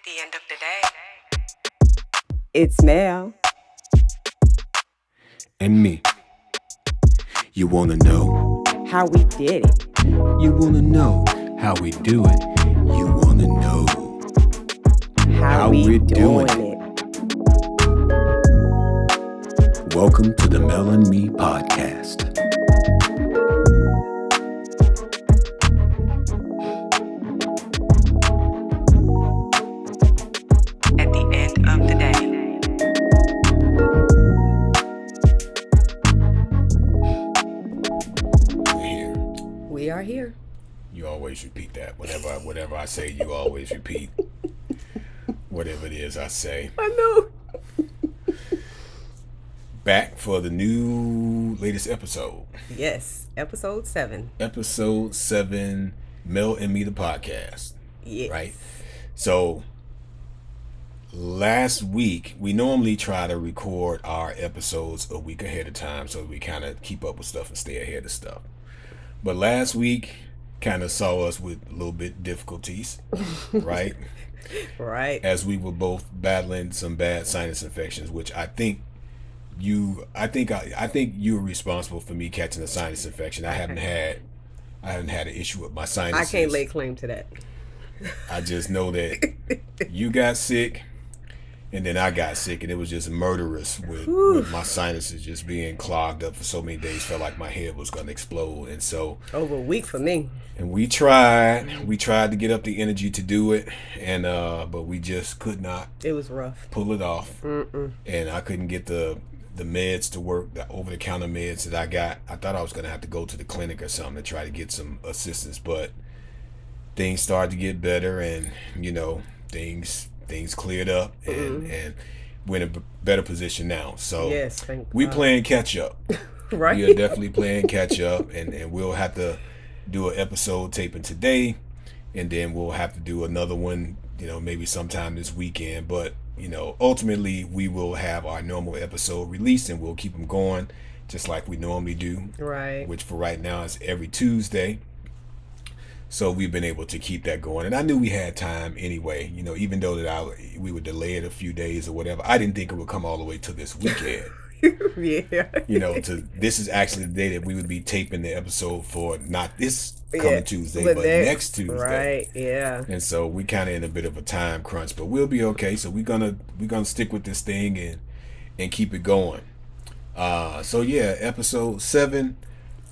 At the end of the day, It's Mel. And me. You wanna know How we did it. You wanna know how we do it. You wanna know How we're doing doing it. Welcome to the Mel and Me podcast. at the end of the day. We're here. We are here. You always repeat that. Whatever I say, you always repeat. Whatever it is I say. I know. Back for the latest episode. Yes. Episode 7. Episode 7, Mel and Me the podcast. Yes. Right? So last week, we normally try to record our episodes a week ahead of time so we kind of keep up with stuff and stay ahead of stuff. But last week kind of saw us with a little bit difficulties, right? Right. As we were both battling some bad sinus infections, which I think you were responsible for me catching a sinus infection. I haven't had an issue with my sinuses. I can't lay claim to that. I just know that you got sick and then I got sick, and it was just murderous with my sinuses just being clogged up for so many days. Felt like my head was going to explode. And so Over a week for me. and we tried to get up the energy to do it, and but we just could not It was rough. pull it off. And I couldn't get the meds to work, the over-the-counter meds that I got. I thought I was going to have to go to the clinic or something to try to get some assistance, but things started to get better, and things cleared up, and we're in a better position now. So Yes, thank we God. playing catch up. Right. We are definitely playing catch up, and we'll have to do an episode taping today, and then we'll have to do another one, maybe sometime this weekend. But ultimately we will have our normal episode released, and we'll keep them going just like we normally do, Right. which for right now is every Tuesday. So we've been able to keep that going, and I knew we had time anyway. Even though we would delay it a few days or whatever, I didn't think it would come all the way to this weekend. Yeah. This is actually the day that we would be taping the episode for, not this coming Tuesday, but next Tuesday. Right. Yeah. And so we kind of in a bit of a time crunch, but we'll be okay. So we're gonna stick with this thing and keep it going. So yeah, episode 7.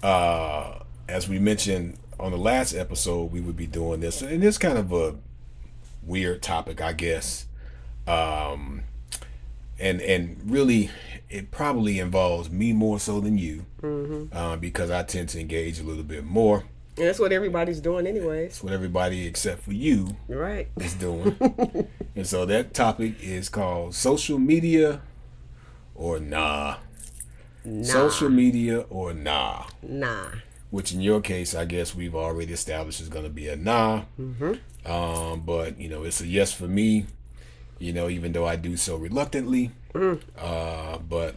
As we mentioned on the last episode, we would be doing this, and it's kind of a weird topic, I guess. And really, it probably involves me more so than you, because I tend to engage a little bit more. And that's what everybody's doing anyways. It's what everybody except for you Right. is doing. And so that topic is called social media or nah. Social media or nah. Nah. Which in your case, I guess we've already established is going to be a nah. But it's a yes for me, even though I do so reluctantly. But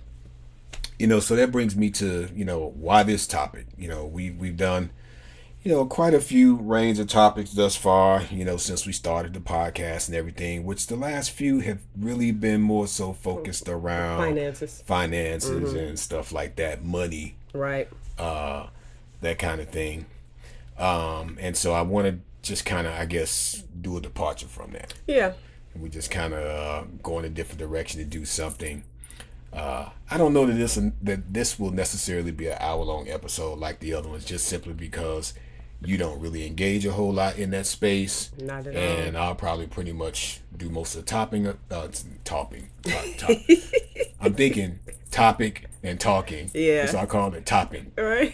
so that brings me to why this topic. We've done quite a few range of topics thus far, since we started the podcast and everything, which the last few have really been more so focused around finances and stuff like that, money, Right. that kind of thing. And so I want to just kind of, I guess, do a departure from that. Yeah. And we just kind of go in a different direction to do something. I don't know that this will necessarily be an hour-long episode like the other ones, just simply because you don't really engage a whole lot in that space. Not at and I'll probably pretty much do most of the topping. I'm thinking topic and talking. Yeah. So I call it topping. Right.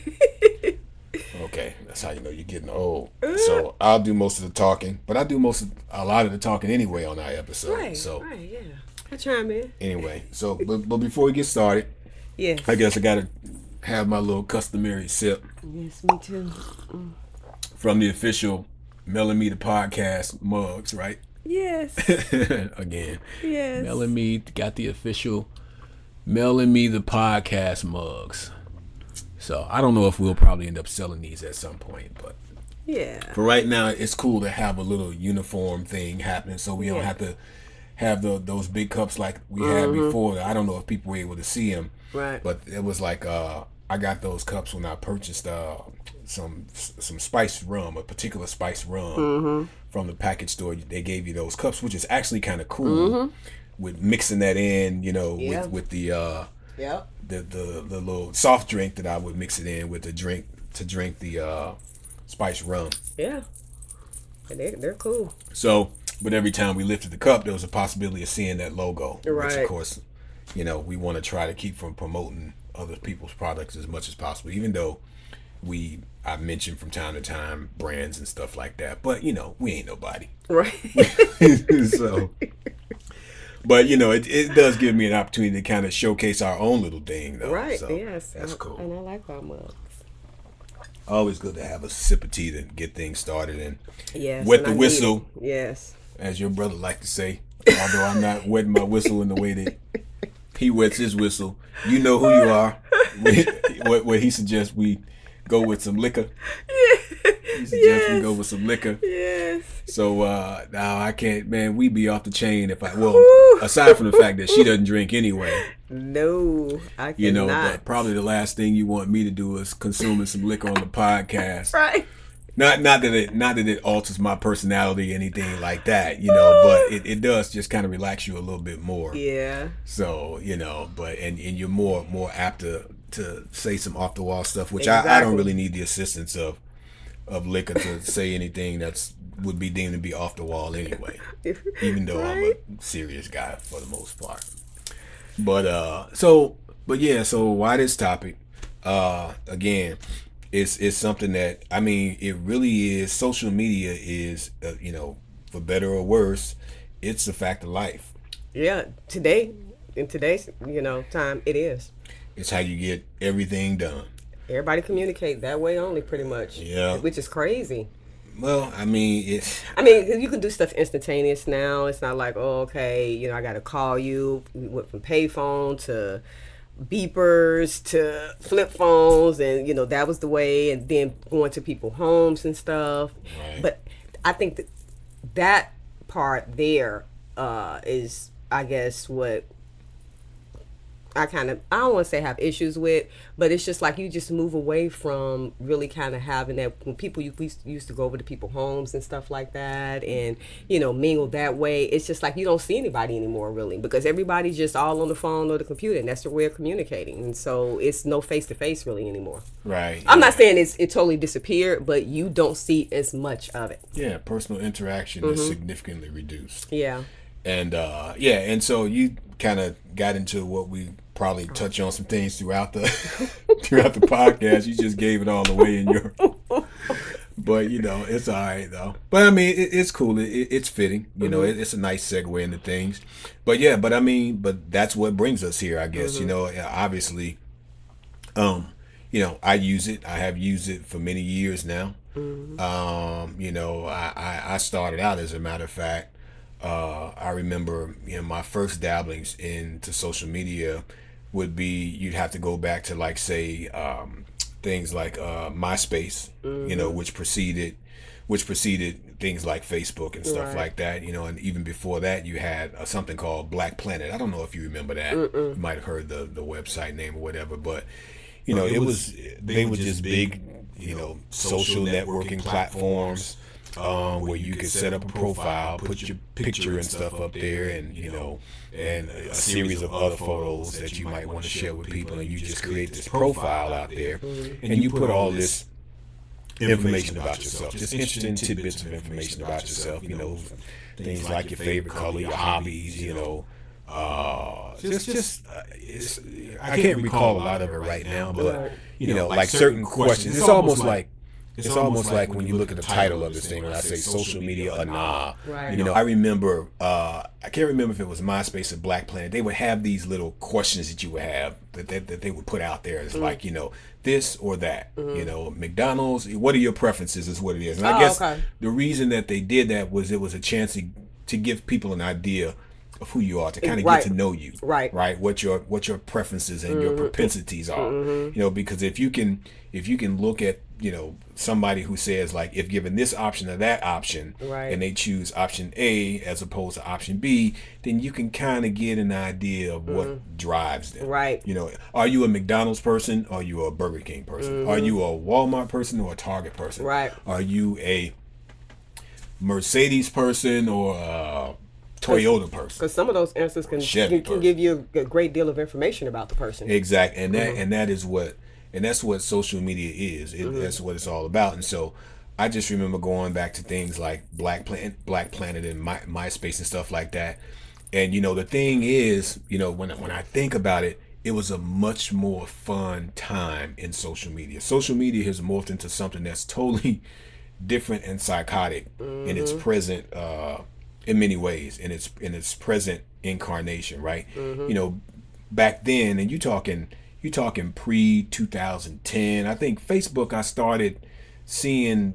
Okay, that's how you know you're getting old. So I'll do most of the talking, but I do a lot of the talking anyway on our episode. Right. So Right. Yeah. I chime in. anyway, but before we get started, Yes. I guess I gotta have my little customary sip Yes, me too. from the official Mel and Me the podcast mugs, right? Yes. Again, Yes. Mel and Me got the official Mel and Me the podcast mugs. So I don't know if we'll probably end up selling these at some point, but Yeah. For right now, it's cool to have a little uniform thing happening, so we don't have to have those big cups like we had before. I don't know if people were able to see them, Right. but it was like I got those cups when I purchased some spiced rum, a particular spiced rum from the package store. They gave you those cups, which is actually kind of cool. With mixing that in, with the Yep. the little soft drink that I would mix it in with the drink to drink the spiced rum. Yeah. And they're cool. So, but every time we lifted the cup, there was a possibility of seeing that logo, which Right. of course, we want to try to keep from promoting other people's products as much as possible, even though I mention from time to time brands and stuff like that, but we ain't nobody. Right. So, but it does give me an opportunity to kind of showcase our own little thing, though. Right. So Yes. that's cool. And I like our mugs. Always good to have a sip of tea to get things started and Yes. wet and the I need whistle, it. Yes. as your brother like to say. Although I'm not wetting my whistle in the way that he wets his whistle. You know who you are. What he suggests we go with some liquor. He suggests we go with some liquor. Yes. So now I can't, man. We be off the chain if Woo. aside from the fact that she doesn't drink anyway. No, I cannot. But probably the last thing you want me to do is consuming some liquor on the podcast. Right. Not that it alters my personality or anything like that, but it does just kind of relax you a little bit more. Yeah. So, but and you're more apt to say some off the wall stuff, which Exactly. I don't really need the assistance of liquor to say anything would be deemed to be off the wall anyway. Even though I'm a serious guy for the most part. But so why this topic? Again, it's something that it really is. Social media is for better or worse, it's a fact of life. Yeah. In today's time, it is. It's how you get everything done. Everybody communicate that way only, pretty much. Yeah. Which is crazy. Well, it's. 'Cause you can do stuff instantaneous now. It's not like, oh, okay, I got to call you. We went from payphone to beepers to flip phones, and that was the way. And then going to people's homes and stuff. Right. But I think that part there is, I guess, what I don't want to say have issues with, but it's just like you just move away from really kind of having that. When people we used to go over to people's homes and stuff like that, and mingle that way. It's just like you don't see anybody anymore really, because everybody's just all on the phone or the computer, and that's their way of communicating. And so it's no face to face really anymore. Right. I'm not saying it totally disappeared, but you don't see as much of it. Yeah, personal interaction is significantly reduced. Yeah. And and so you kind of got into what we probably touch on some things throughout the podcast. You just gave it all away in your, but it's all right though. But it's cool. It's fitting. It's a nice segue into things. But but that's what brings us here, I guess. Obviously, I use it. I have used it for many years now. I started out, as a matter of fact. I remember, my first dabblings into social media would be, you'd have to go back to like say things like Myspace, which preceded things like Facebook and stuff like that, and even before that you had something called Black Planet. I don't know if you remember that. You might have heard the website name or whatever, but they were just big, social networking platforms. Where you could set up a profile, put your picture and stuff up there, and and a series of other photos that you might want to share with people, and you just create this profile out there, and you put all this information about yourself, just interesting tidbits of information about yourself, things like your favorite color, your hobbies, I can't recall a lot of it right now, but like certain questions. It's almost like when you look at the title of this thing, when I say social media or nah. Right. I remember, I can't remember if it was Myspace or Black Planet. They would have these little questions that you would have that they would put out there. It's like, this or that. McDonald's, what are your preferences is what it is. And I guess the reason that they did that was it was a chance to give people an idea of who you are, to kind of Right. get to know you, Right. what your preferences and your propensities are. Because if you can look at somebody who says, like, if given this option or that option, Right. and they choose option A as opposed to option B, then you can kind of get an idea of what drives them. Right. Are you a McDonald's person? Or are you a Burger King person? Are you a Walmart person or a Target person? Right. Are you a Mercedes person or a Toyota person? Because some of those answers can give you a great deal of information about the person. Exactly, and that's what social media is. That's what it's all about. And so, I just remember going back to things like Black Planet, and MySpace and stuff like that. And the thing is, when I think about it, it was a much more fun time in social media. Social media has morphed into something that's totally different and psychotic in its present, in many ways, in its present incarnation, right? Back then, and you talking pre 2010. I think Facebook, I started seeing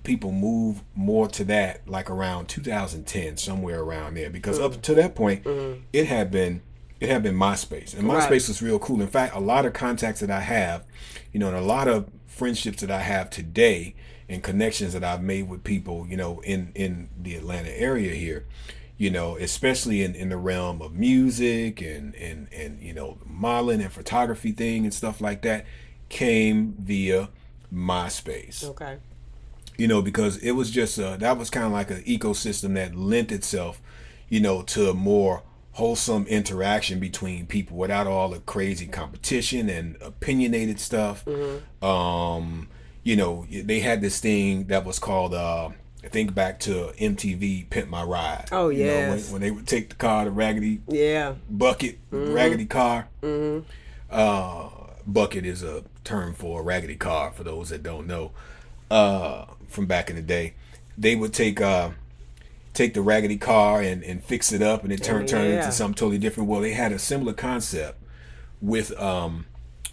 people move more to that like around 2010, somewhere around there, because up to that point, it had been MySpace, and MySpace was real cool. In fact, a lot of contacts that I have, and a lot of friendships that I have today, and connections that I've made with people, in the Atlanta area here, especially in the realm of music and modeling and photography thing and stuff like that, came via MySpace. Okay. Because it was just that was kind of like an ecosystem that lent itself, to a more wholesome interaction between people without all the crazy competition and opinionated stuff. They had this thing that was called I think back to MTV Pimp My Ride. Oh, yes. When they would take the car, the raggedy bucket, raggedy car. Bucket is a term for a raggedy car, for those that don't know, from back in the day. They would take the raggedy car and fix it up, and it turned into something totally different. Well, they had a similar concept with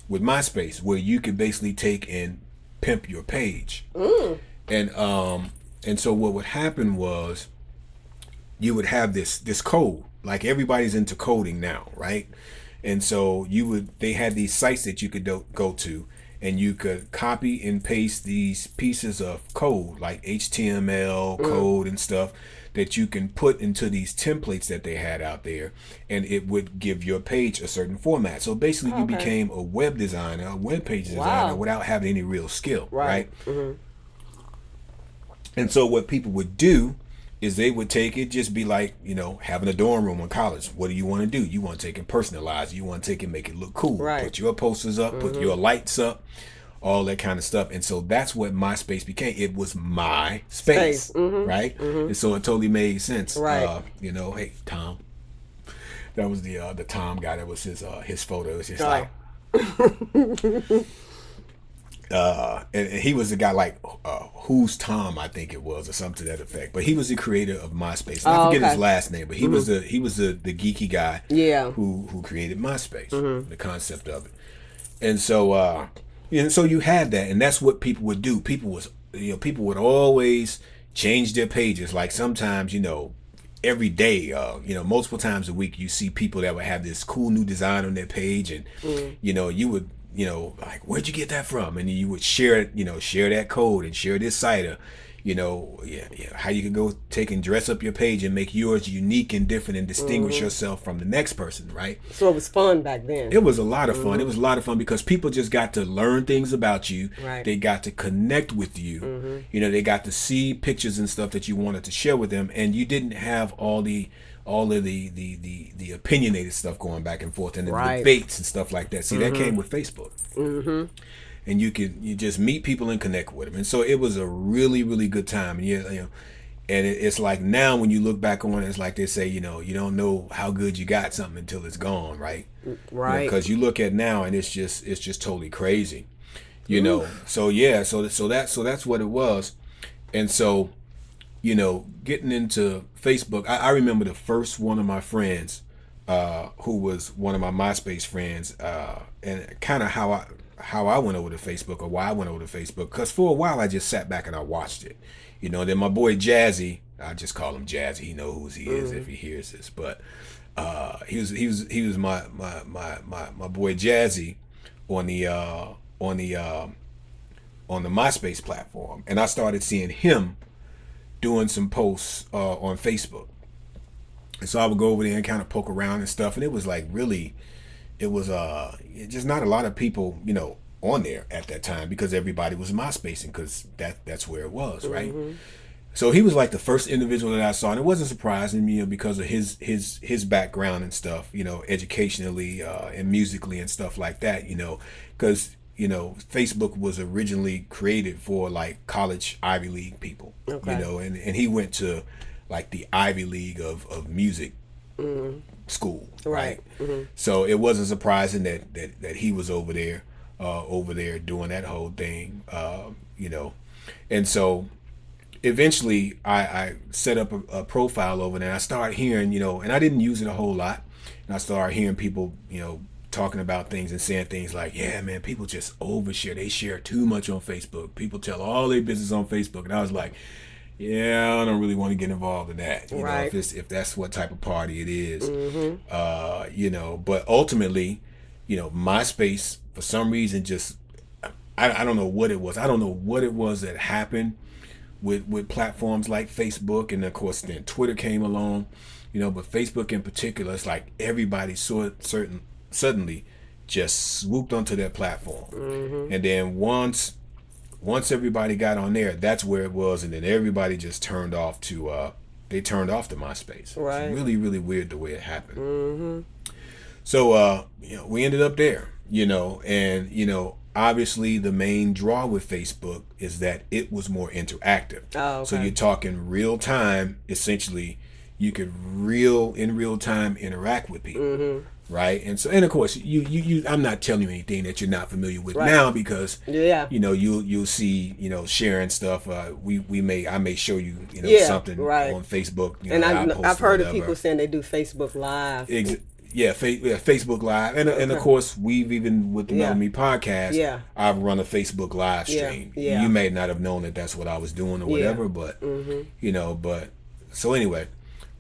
MySpace, where you could basically take and pimp your page. And so what would happen was, you would have this code, like everybody's into coding now, right? And so they had these sites that you could go to, and you could copy and paste these pieces of code, like HTML code and stuff, that you can put into these templates that they had out there, and it would give your page a certain format. So basically, you became a web designer, a web page designer, without having any real skill, right? And so what people would do is they would take it, just be like, having a dorm room in college. What do you want to do? You want to take and personalize. You want to take and make it look cool. Right. Put your posters up, put your lights up, all that kind of stuff. And so that's what MySpace became. It was my space, right? And so it totally made sense. Right. Hey, Tom. That was the Tom guy. That was his photo. It was just and he was the guy, like, Who's Tom, I think it was, or something to that effect. But he was the creator of MySpace. And I forget his last name, but he was the geeky guy who created MySpace, the concept of it. And so so you had that, and that's what people would do. People would always change their pages. Like sometimes, every day, multiple times a week, you see people that would have this cool new design on their page, and you would, like, where'd you get that from? And you would share it, share that code and share this site, how you could go take and dress up your page and make yours unique and different and distinguish yourself from the next person, right? So it was fun back then. It was a lot of fun. It was a lot of fun because people just got to learn things about you. Right. They got to connect with you. They got to see pictures and stuff that you wanted to share with them, and you didn't have all of the opinionated stuff going back and forth and the debates and stuff like that. See, that came with Facebook. And you just meet people and connect with them. And so it was a really, really good time. And it's like now when you look back on it, it's like they say, you don't know how good you got something until it's gone, right? Right. Because you look at now and it's just totally crazy. So that's what it was. And so, getting into Facebook, I remember the first one of my friends, who was one of my MySpace friends, and kind of how how I went over to Facebook or why I went over to Facebook. Because for a while I just sat back and I watched it. You know, then my boy Jazzy, I just call him Jazzy. He know who he is if he hears this. But he was my boy Jazzy on the Myspace platform, and I started seeing him doing some posts on Facebook. And so I would go over there and kind of poke around and stuff, and it was like really, it was just not a lot of people, you know, on there at that time because everybody was MySpacing because that's where it was, right? So he was like the first individual that I saw, and it wasn't surprising me, you know, because of his background and stuff, you know, educationally and musically and stuff like that, you know, because you know Facebook was originally created for like college Ivy League people, you know, and he went to like the Ivy League of music school, right? So it wasn't surprising that he was over there doing that whole thing, you know, and so eventually I set up a profile over there. And I started hearing, you know, and I didn't use it a whole lot, and I started hearing people, you know, talking about things and saying things like, yeah, man, people just overshare. They share too much on Facebook. People tell all their business on Facebook. And I was like, yeah, I don't really want to get involved in that. You know, if that's what type of party it is, you know, but ultimately, you know, MySpace, for some reason, just, I don't know what it was. I don't know what it was that happened with platforms like Facebook. And of course, then Twitter came along, you know, but Facebook in particular, it's like everybody suddenly just swooped onto that platform. And then once everybody got on there, that's where it was, and then everybody just turned off to MySpace. Right. It's really, really weird the way it happened. So you know, we ended up there, you know, and you know, obviously the main draw with Facebook is that it was more interactive. So you're talking real time, essentially. You could in real time interact with people. Right, and so, and of course, you I'm not telling you anything that you're not familiar with now, because you know, you'll see, you know, sharing stuff. I may show you, you know, something on Facebook. You and know, I've heard of people saying they do Facebook Live. Facebook Live, and of course, we've even with the Know Me podcast. I've run a Facebook Live stream. You may not have known that that's what I was doing or whatever, but you know, but so anyway,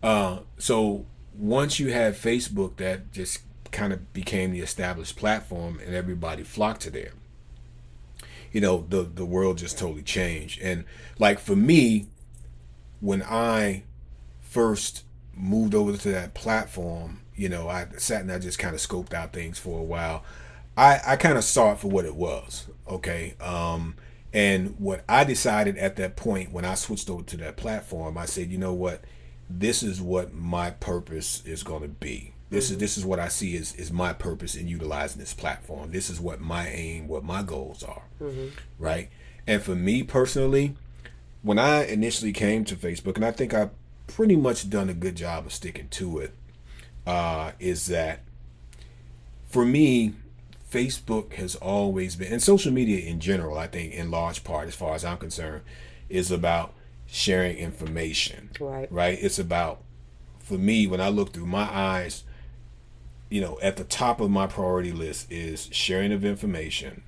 so. Once you had Facebook, that just kind of became the established platform and everybody flocked to there. You know, the world just totally changed. And like for me, when I first moved over to that platform, you know, I sat and I just kind of scoped out things for a while. I kind of saw it for what it was, okay? And what I decided at that point when I switched over to that platform, I said, you know what? This is what my purpose is going to be. This is what I see is my purpose in utilizing this platform. This is what my aim, what my goals are, right? And for me personally, when I initially came to Facebook, and I think I've pretty much done a good job of sticking to it, is that for me, Facebook has always been, and social media in general, I think in large part, as far as I'm concerned, is about sharing information, right? It's about, for me, when I look through my eyes, you know, at the top of my priority list is sharing of information,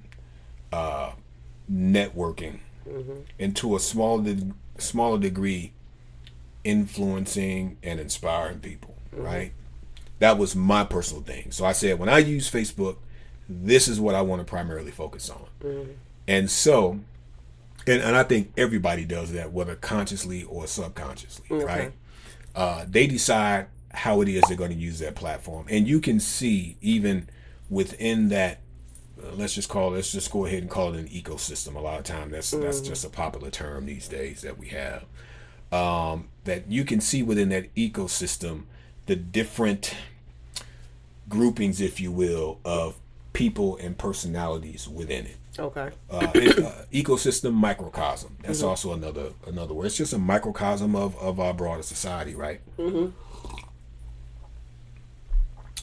networking, and to a smaller degree, influencing and inspiring people, right? That was my personal thing. So I said, when I use Facebook, this is what I want to primarily focus on. And so, and I think everybody does that, whether consciously or subconsciously, right? They decide how it is they're going to use that platform. And you can see even within that, let's just go ahead and call it an ecosystem. A lot of times that's just a popular term these days that we have. That you can see within that ecosystem the different groupings, if you will, of people and personalities within it. Ecosystem, microcosm. That's also another word. It's just a microcosm of our broader society, right?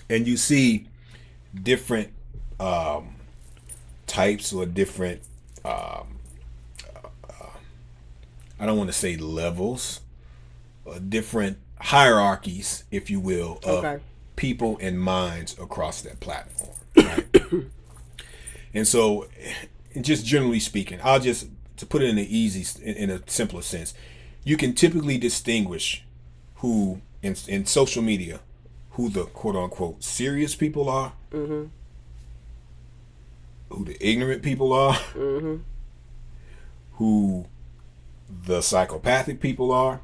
And you see different types or different I don't want to say levels, different hierarchies, if you will, of people and minds across that platform, right? And so, just generally speaking, I'll just to put it in in a simpler sense, you can typically distinguish who in social media, who the quote unquote serious people are, who the ignorant people are, who the psychopathic people are.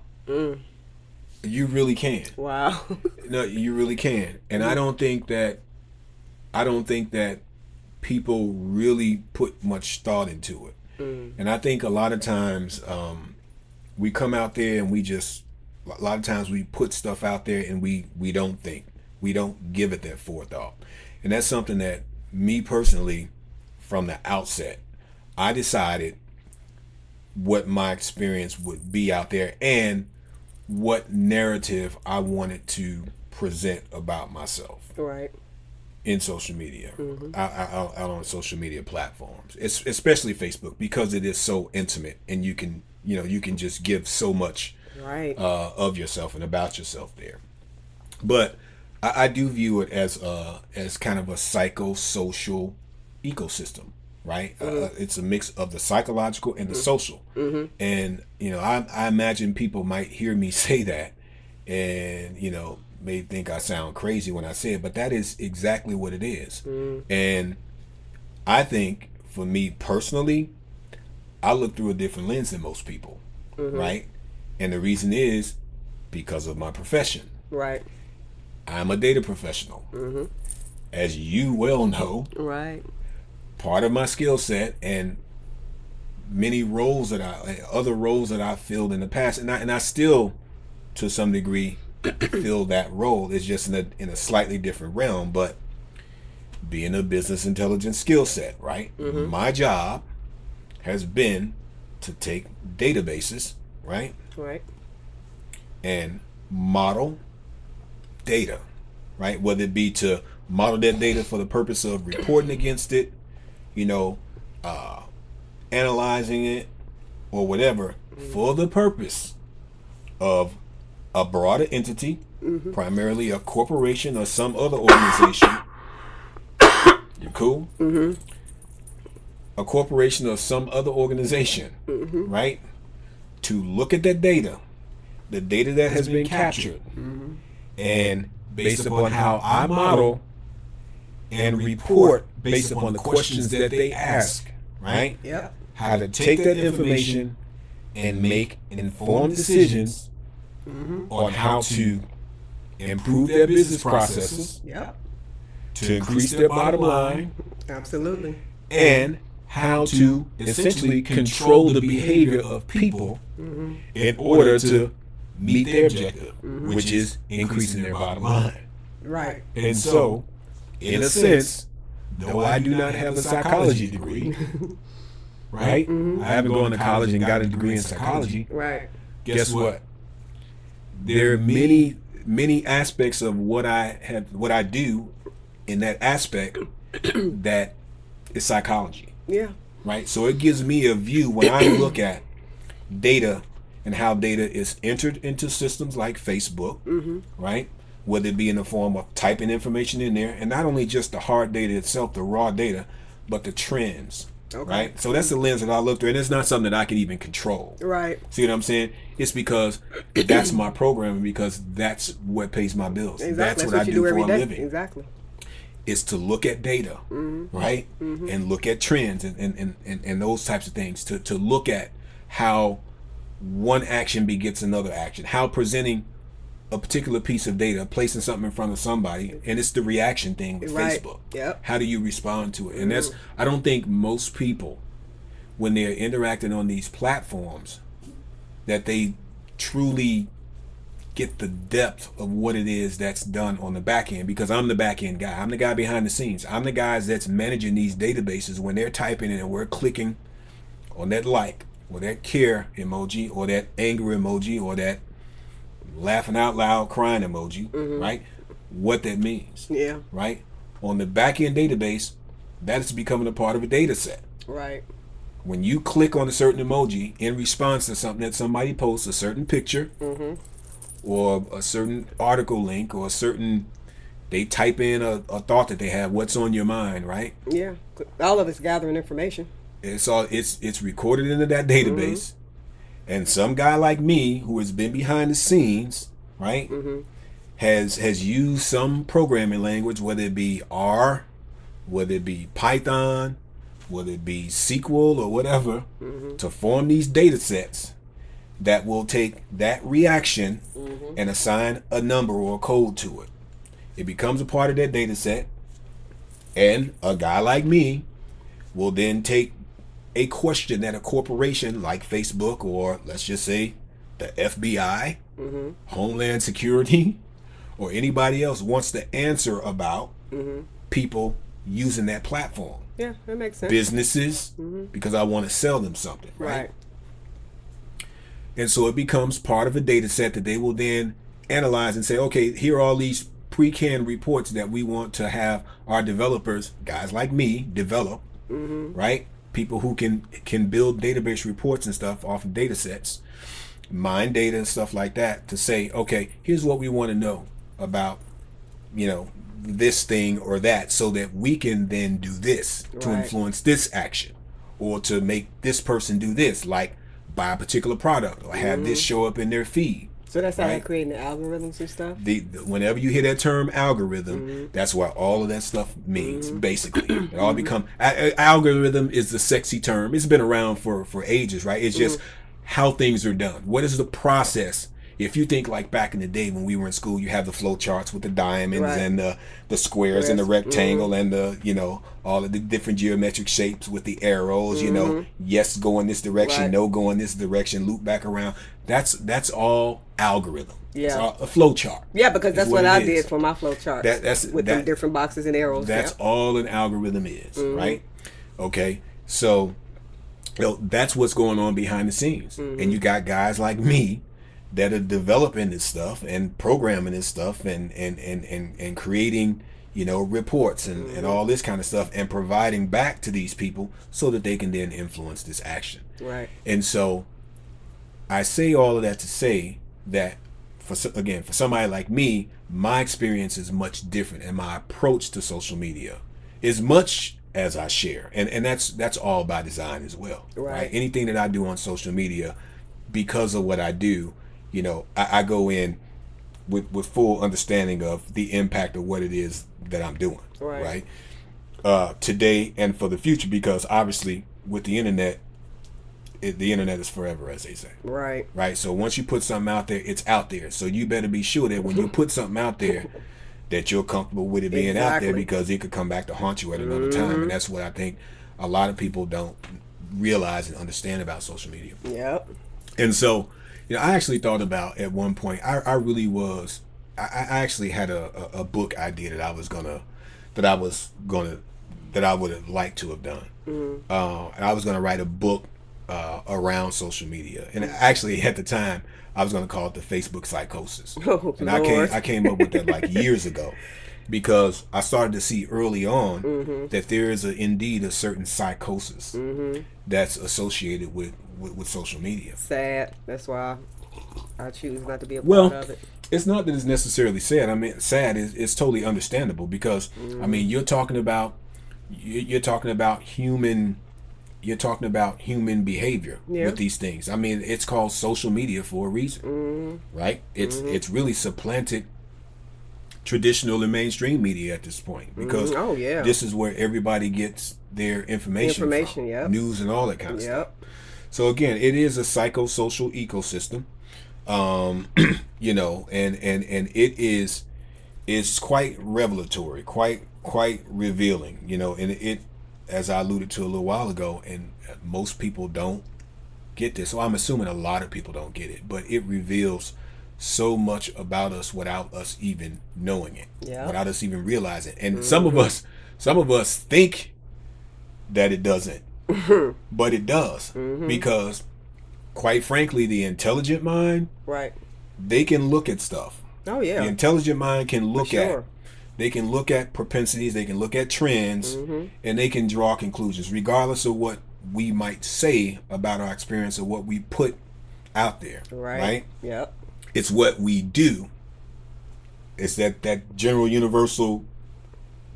You really can. Wow. No, you really can. And I don't think that people really put much thought into it. And I think a lot of times we come out there and a lot of times we put stuff out there and we don't think. We don't give it that forethought. And that's something that me personally, from the outset, I decided what my experience would be out there and what narrative I wanted to present about myself. Right. In social media, out on social media platforms, especially Facebook, because it is so intimate and you can just give so much of yourself and about yourself there. But I do view it as kind of a psychosocial ecosystem, right? It's a mix of the psychological and the social. And I imagine people might hear me say that, and may think I sound crazy when I say it, but that is exactly what it is. And I think for me personally, I look through a different lens than most people, right? And the reason is because of my profession. Right. I'm a data professional. As you well know, right. Part of my skill set and many other roles that I filled in the past, and I still, to some degree, fill that role. Is just in a slightly different realm, but being a business intelligence skill set, right? My job has been to take databases, right? Right. And model data, right? Whether it be to model that data for the purpose of reporting against it, analyzing it, or whatever, for the purpose of a broader entity, primarily a corporation or some other organization. You cool? A corporation or some other organization, right? To look at that data, the data that has been captured, and based upon how I model and report based upon the questions that they ask, right? Yep. How to take that information and make informed decisions on how to improve their business processes, Yep. to increase their bottom line, Absolutely. and how to essentially control the behavior of people in order to meet their objective, which is increasing their bottom line. Right. And so, in a sense, though I do not have a psychology degree, right? I haven't gone to college and got a degree in psychology. Right. Guess what? There are many aspects of what I do in that aspect that is psychology. Yeah. Right? So it gives me a view when I look at data and how data is entered into systems like Facebook, right? Whether it be in the form of typing information in there, and not only just the hard data itself, the raw data, but the trends. Okay. Right? So that's the lens that I look through, and it's not something that I can even control. Right. See what I'm saying? It's because that's my programming, because that's what pays my bills. Exactly. That's what I do for a living. Exactly. Is to look at data, right? And look at trends and those types of things. To look at how one action begets another action. How presenting a particular piece of data, placing something in front of somebody, and it's the reaction thing with Facebook. Yep. How do you respond to it? And that's, I don't think most people, when they're interacting on these platforms, that they truly get the depth of what it is that's done on the back end, because I'm the back end guy. I'm the guy behind the scenes. I'm the guys that's managing these databases when they're typing it and we're clicking on that like or that care emoji or that anger emoji or that laughing out loud crying emoji, right? What that means. Yeah. Right? On the back end database, that is becoming a part of a data set. Right. When you click on a certain emoji in response to something that somebody posts, a certain picture, or a certain article link, or a certain They type in a thought that they have, what's on your mind, right? Yeah, all of it's gathering information. It's recorded into that database, and some guy like me who has been behind the scenes, right, has used some programming language, whether it be R, whether it be Python, whether it be SQL or whatever, to form these data sets that will take that reaction and assign a number or a code to it. It becomes a part of that data set, and a guy like me will then take a question that a corporation like Facebook, or let's just say the FBI, Homeland Security, or anybody else wants to answer about people using that platform. Yeah, that makes sense. Businesses, because I want to sell them something, right? Right. And so it becomes part of a data set that they will then analyze and say, okay, here are all these pre-canned reports that we want to have our developers, guys like me, develop, right? People who can build database reports and stuff off of data sets, mine data and stuff like that, to say, okay, here's what we want to know about, this thing or that, so that we can then do this to influence this action, or to make this person do this, like buy a particular product or have this show up in their feed. So that's how they're creating the algorithms and stuff? Whenever you hear that term algorithm, that's what all of that stuff means, basically. It all become... algorithm is the sexy term. It's been around for ages, right? It's just how things are done. What is the process? If you think like back in the day when we were in school, you have the flow charts with the diamonds and the squares and the rectangle and the, all of the different geometric shapes with the arrows, yes, go in this direction, no, go in this direction, loop back around. That's all algorithm. Yeah. It's all a flow chart. Yeah, because that's what I did for my flow chart. With the different boxes and arrows. That's all an algorithm is, right? Okay. So that's what's going on behind the scenes. And you got guys like me that are developing this stuff and programming this stuff and creating, reports and all this kind of stuff, and providing back to these people so that they can then influence this action. Right. And so I say all of that to say that for somebody like me, my experience is much different, and my approach to social media is much as I share, and that's all by design as well. Right. Anything that I do on social media, because of what I do, I go in with full understanding of the impact of what it is that I'm doing, right? Today and for the future, because obviously with the internet, the internet is forever, as they say. Right. So once you put something out there, it's out there. So you better be sure that when you put something out there, that you're comfortable with it being out there, because it could come back to haunt you at another time. And that's what I think a lot of people don't realize and understand about social media. Yep. And so, I actually thought about at one point, I really was, I actually had a book idea that I would have liked to have done. And I was going to write a book around social media. And actually at the time, I was going to call it the Facebook psychosis. And I came up with that like years ago, because I started to see early on that there is indeed a certain psychosis that's associated with social media. Sad. That's why I choose not to be a part of it. It's not that it's necessarily sad. I mean, sad is totally understandable, because I mean, you're talking about human behavior with these things. I mean, it's called social media for a reason, right? It's really supplanted traditional and mainstream media at this point, because this is where everybody gets their information from, news and all that kind of stuff. So again, it is a psychosocial ecosystem, and it is quite revelatory, quite revealing, and it, as I alluded to a little while ago, and most people don't get this. So I'm assuming a lot of people don't get it, but it reveals so much about us without us even knowing it, without us even realizing. And some of us think that it doesn't, but it does, because quite frankly, the intelligent mind, they can look at stuff. Oh yeah. The intelligent mind can look at, they can look at propensities, they can look at trends, and they can draw conclusions regardless of what we might say about our experience or what we put out there. Right? Yep. It's what we do it's that general universal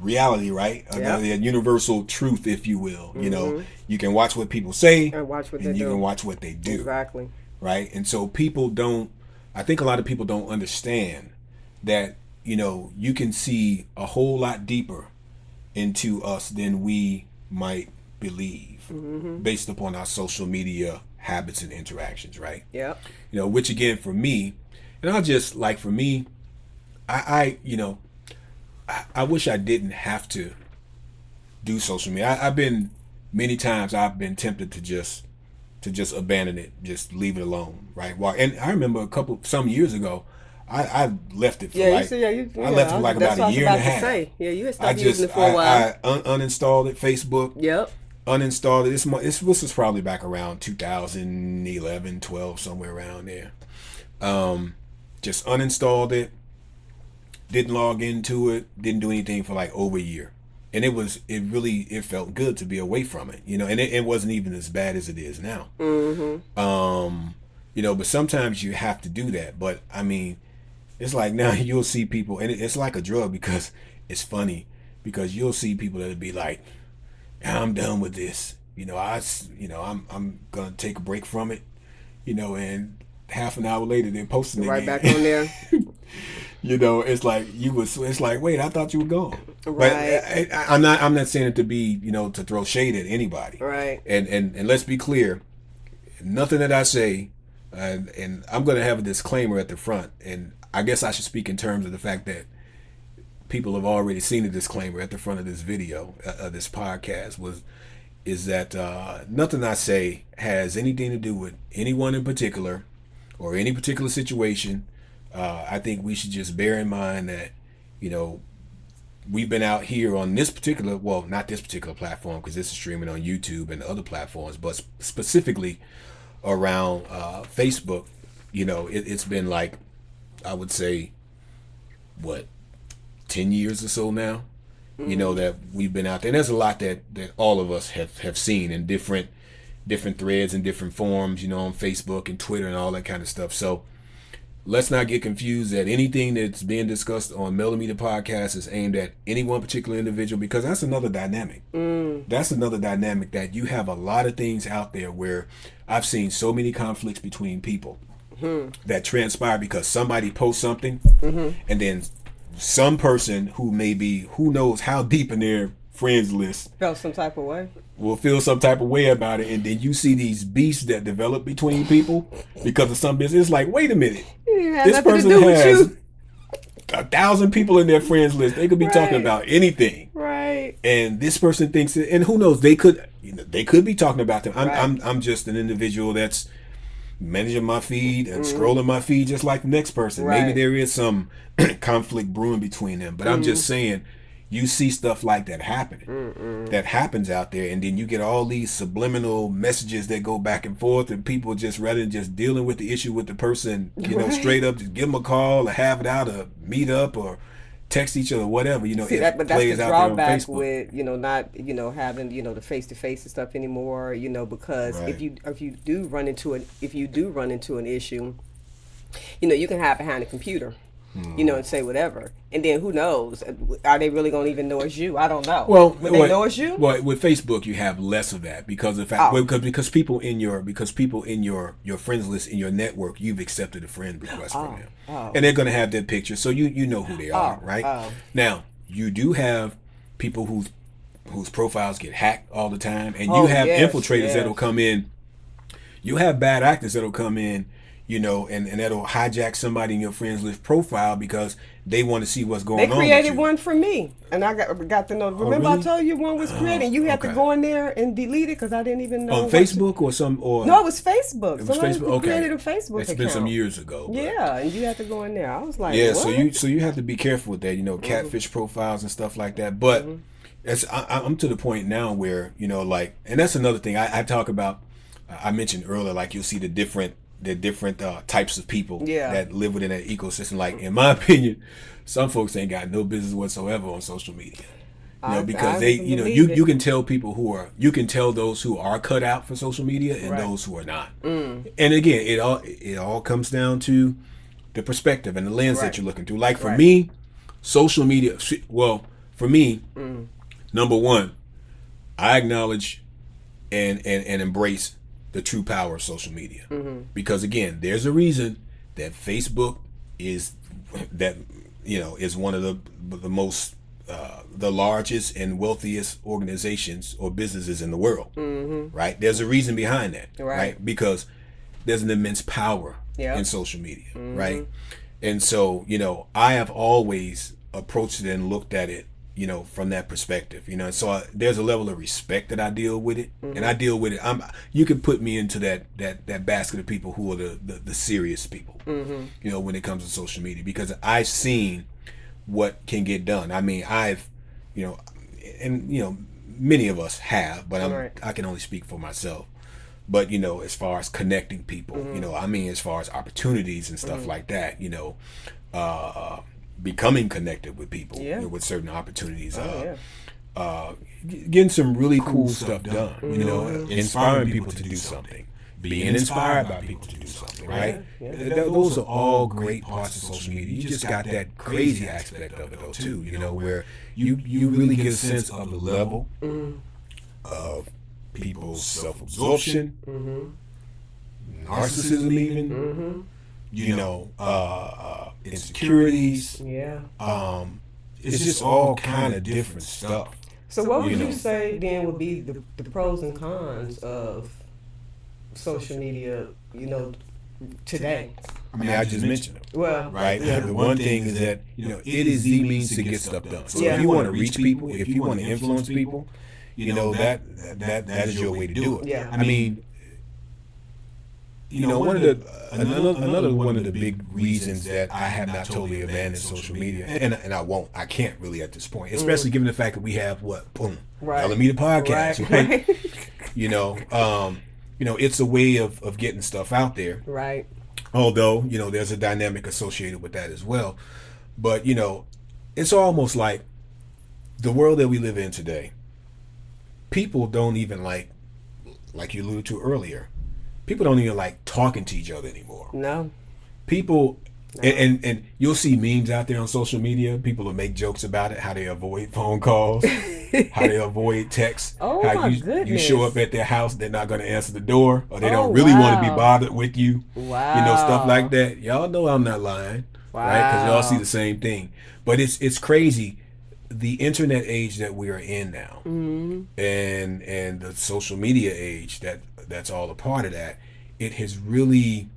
reality, right? Yep. The universal truth, if you will. You know, you can watch what people say, And watch what they and you do. can watch what they do. Exactly. Right? And so people don't, I think a lot of people don't understand that, you know, you can see a whole lot deeper into us than we might believe based upon our social media habits and interactions, right? Yep. You know, which again, for me, and I'll just, like, for me, I you know, I wish I didn't have to do social media. I've been, many times I've been tempted to just abandon it, just leave it alone, right? Well, and I remember some years ago, I left it for Yeah, like, I left it for like about a year and a half. Yeah, you had I stopped using it for a while. I uninstalled it, Facebook. Yep. Uninstalled it. This was probably back around 2011, 12, somewhere around there. Just uninstalled it. Didn't log into it. Didn't do anything for like over a year. And it felt good to be away from it, you know, and it wasn't even as bad as it is now. You know, but sometimes you have to do that. But I mean, it's like now you'll see people, and it's like a drug, because it's funny, because you'll see people that'll be like, I'm done with this. You know, I'm gonna take a break from it, you know, and half an hour later they're posting it Right again. back on there. You know, it's like it's like, wait, I thought you were gone. Right. But I'm not saying it to be, you know, to throw shade at anybody. Right. And let's be clear, nothing that I say, and I'm going to have a disclaimer at the front, and I guess I should speak in terms of the fact that people have already seen a disclaimer at the front of this video, this podcast, is that nothing I say has anything to do with anyone in particular or any particular situation. I think we should just bear in mind that, you know, we've been out here on this particular, well, not this particular platform, because this is streaming on YouTube and other platforms, but specifically around Facebook. You know, it's been like, I would say, 10 years or so now, you know, that we've been out there. And there's a lot that all of us have seen in different threads and different forms, you know, on Facebook and Twitter and all that kind of stuff. So let's not get confused that anything that's being discussed on Millimeter Podcast is aimed at any one particular individual, because that's another dynamic. That's another dynamic, that you have a lot of things out there where I've seen so many conflicts between people that transpire because somebody posts something, and then some person who knows how deep in their friends list Felt some type of way. will feel some type of way about it, and then you see these beasts that develop between people because of some business. It's like, wait a minute, this person has 1,000 people in their friends list. They could be talking about anything, right? And this person thinks that, and who knows, they could be talking about them. I'm just an individual that's managing my feed and scrolling my feed just like the next person. Right. Maybe there is some conflict brewing between them, but I'm just saying, you see stuff like that happening, that happens out there, and then you get all these subliminal messages that go back and forth, and people just, rather than just dealing with the issue with the person, you know, straight up, just give them a call or have it out, or meet up or text each other, whatever, you know. See, it but that's plays the out there on drawback Facebook. with, you know, not, you know, having, you know, the face-to-face and stuff anymore, you know, because Right. if you do run into an issue, you know, you can hide behind a computer, you know, and say whatever, and then who knows, are they really gonna even know it's you? I don't know. Well, Would they know it's you? Well, with Facebook, you have less of that because of the fact, because people in your friends list, in your network, you've accepted a friend request from them, and they're gonna have their picture, so you know who they are, right? Now, you do have people whose profiles get hacked all the time, and you have infiltrators that'll come in. You have bad actors that'll come in, you know, and that'll hijack somebody in your friends list profile because they want to see what's going on. They created one for me, and I got to know. Remember, really? I told you one was created. You had to go in there and delete it because I didn't even know. On Facebook No, it was Facebook. It was Somebody Facebook. Okay, created a Facebook it's account. been some years ago. But. Yeah, and you had to go in there. I was like, yeah, what? so you have to be careful with that, you know, catfish profiles and stuff like that. But I'm to the point now where, you know, like, and that's another thing I talk about. I mentioned earlier, like, you'll see the different types of people that live within that ecosystem. Like, in my opinion, some folks ain't got no business whatsoever on social media. You know, because they, you know, you can tell people you can tell those who are cut out for social media and those who are not. And again, it all comes down to the perspective and the lens that you're looking through. Like for Right. me, social media. Well, for me, number one, I acknowledge and embrace the true power of social media, because again, there's a reason that Facebook is is one of the most the largest and wealthiest organizations or businesses in the world, right? There's a reason behind that, right? Because there's an immense power in social media, right? And so, I have always approached it and looked at it, from that perspective, and so there's a level of respect that I deal with it, and I deal with it. You can put me into that basket of people who are the serious people, when it comes to social media, because I've seen what can get done. I mean, many of us have, but I can only speak for myself. But as far as connecting people, as far as opportunities and stuff like that, becoming connected with people with certain opportunities, getting some really cool stuff done, inspiring people to do something, being inspired by people to do something, right? Those are all great parts of social media. You just got that crazy aspect of it though too, where you really get a sense of the level of people's self-absorption, narcissism even, insecurities. It's just all kind of different stuff. So what would you say then would be the pros and cons of social media, today? I mean, I just mentioned it. Well, right? The one thing is that, it is the means to get stuff done. So if you want to reach people, if you want to influence people, that is your way to do it. Yeah. I mean, one of another one of the big reasons that I have not totally abandoned social media, and I can't really at this point, especially given the fact that we have Alameda Podcast, right? It's a way of getting stuff out there, right? Although there's a dynamic associated with that as well, but it's almost like the world that we live in today. People don't even like you alluded to earlier. People don't even like talking to each other anymore. No. People, and you'll see memes out there on social media. People will make jokes about it, how they avoid phone calls, how they avoid texts, Oh, how my you goodness. show up at their house, they're not going to answer the door, or they don't really want to be bothered with you. Wow. Stuff like that. Y'all know I'm not lying, right? Because y'all see the same thing. But it's crazy. The internet age that we are in now, and the social media age that's all a part of that, it has really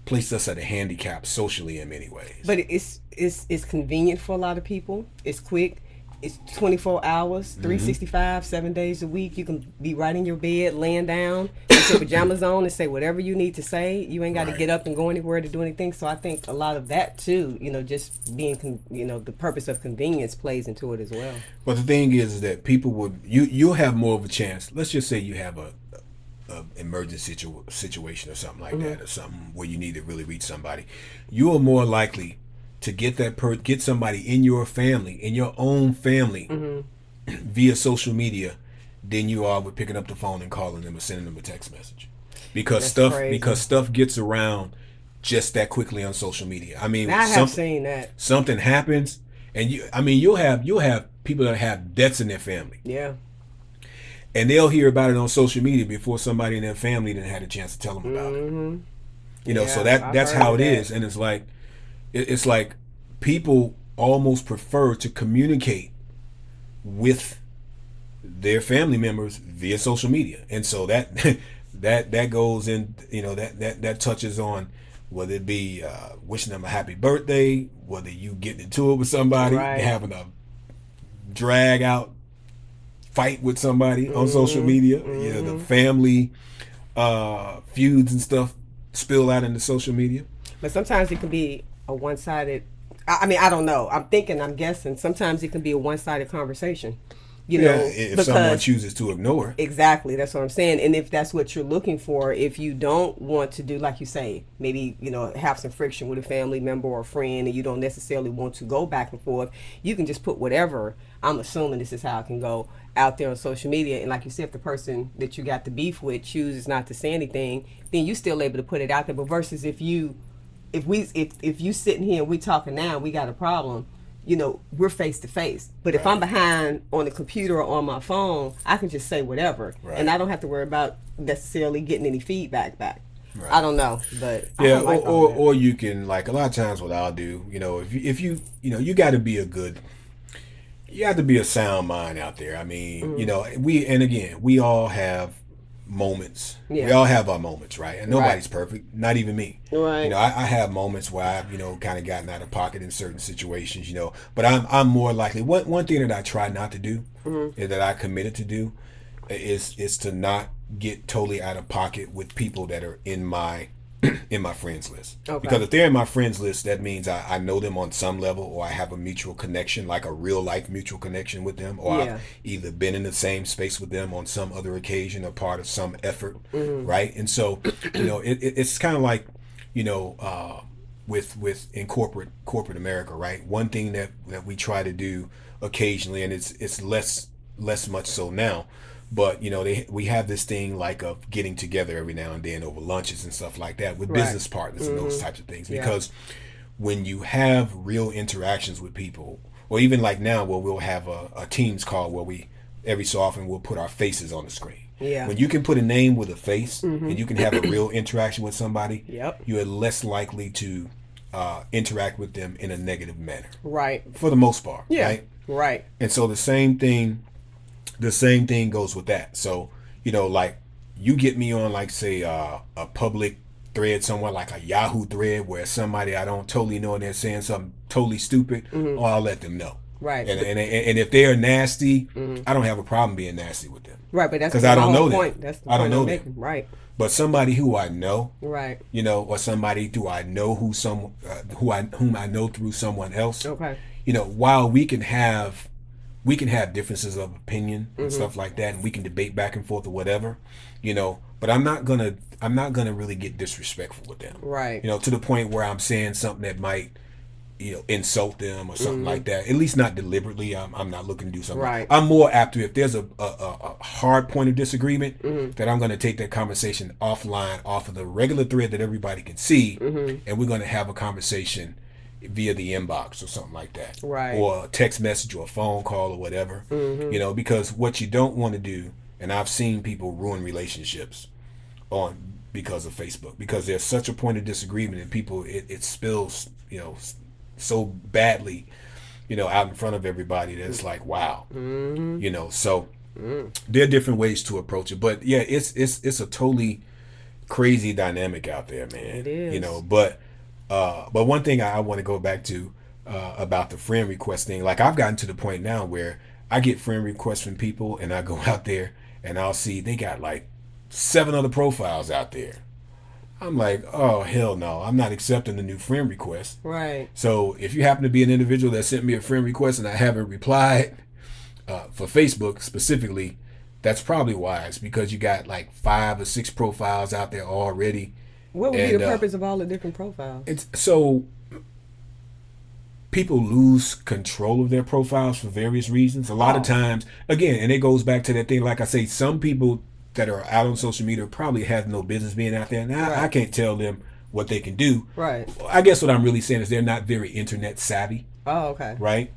placed us at a handicap socially in many ways. But it's convenient for a lot of people. It's quick. It's 24 hours, 365, 7 days a week. You can be right in your bed, laying down, with your pajamas on, and say whatever you need to say. You ain't got to get up and go anywhere to do anything. So I think a lot of that too, just being, the purpose of convenience plays into it as well. But the thing is that people you'll have more of a chance. Let's just say you have a emergency situation or something like that, or something where you need to really reach somebody. You are more likely to get get somebody in your family, in your own family, via social media, than you are with picking up the phone and calling them or sending them a text message, because stuff gets around just that quickly on social media. I mean, I have seen that something happens, and you'll have people that have deaths in their family. Yeah. And they'll hear about it on social media before somebody in their family didn't had a chance to tell them about it. So that's how it is, and it's like people almost prefer to communicate with their family members via social media, and so that goes in, that touches on whether it be wishing them a happy birthday, whether you getting into it with somebody, having a drag out fight with somebody on social media, the family feuds and stuff spill out into social media. But sometimes it can be a one-sided, I don't know. I'm guessing sometimes it can be a one-sided conversation. You Yeah, know, if someone chooses to ignore it. exactly, that's what I'm saying. And if that's what you're looking for, if you don't want to do, like you say, maybe, have some friction with a family member or a friend, and you don't necessarily want to go back and forth, you can just put whatever, I'm assuming this is how it can go, out there on social media. And like you said, if the person that you got the beef with chooses not to say anything, then you still able to put it out there. But versus if you sitting here and we talking now, we got a problem, we're face to face. But if I'm behind on the computer or on my phone, I can just say whatever, and I don't have to worry about necessarily getting any feedback back. Right. I don't know, but yeah, or you can, like, a lot of times what I'll do, if you you got to be you have to be a sound mind out there. I mean, we all have moments. Yeah. We all have our moments, right? And nobody's perfect, not even me. Right. I have moments where I've, kind of gotten out of pocket in certain situations, but I'm more likely, one thing that I try not to do, and that I committed to do, is to not get totally out of pocket with people that are in my friends list. Okay. Because if they're in my friends list, that means I know them on some level, or I have a mutual connection, like a real life mutual connection with them, or I've either been in the same space with them on some other occasion or part of some effort, right? And so, it's kind of like, with in corporate America, right? One thing that we try to do occasionally, and it's less much so now, but we have this thing like of getting together every now and then over lunches and stuff like that with business partners and those types of things, because when you have real interactions with people, or even like now where we'll have a Teams call where we every so often we'll put our faces on the screen. Yeah. When you can put a name with a face, and you can have a real interaction with somebody, you are less likely to interact with them in a negative manner. Right. For the most part. Yeah. Right. Right. And so the same thing goes with that. So, like, you get me on, like, say, a public thread somewhere, like a Yahoo thread, where somebody I don't totally know and they're saying something totally stupid, or I'll let them know. Right. And if they're nasty, I don't have a problem being nasty with them. Right, but that's because I don't know them. That's the point I'm making. Right. But somebody who I know, right, or somebody who I know whom I know through someone else. Okay. While we can have differences of opinion and stuff like that, and we can debate back and forth or whatever, but I'm not gonna really get disrespectful with them, right? To the point where I'm saying something that might, insult them or something like that. At least not deliberately. I'm not looking to do something. Right. I'm more apt to, if there's a hard point of disagreement, that I'm gonna take that conversation offline, off of the regular thread that everybody can see, and we're gonna have a conversation via the inbox or something like that, right? Or a text message or a phone call or whatever, because what you don't want to do, and I've seen people ruin relationships because of Facebook, because there's such a point of disagreement, and people it spills so badly out in front of everybody that it's like, wow. So there are different ways to approach it, but yeah, it's a totally crazy dynamic out there, man. It is. But one thing I want to go back to about the friend request thing, like, I've gotten to the point now where I get friend requests from people, and I go out there and I'll see they got like 7 other profiles out there. I'm like, oh, hell no, I'm not accepting the new friend request. Right. So if you happen to be an individual that sent me a friend request and I haven't replied, for Facebook specifically, that's probably wise, because you got like 5 or 6 profiles out there already. What would be the purpose of all the different profiles? It's so people lose control of their profiles for various reasons. A lot of times, again, and it goes back to that thing, like I say, some people that are out on social media probably have no business being out there. Now, I can't tell them what they can do. Right. I guess what I'm really saying is they're not very internet savvy. Oh, okay. Right?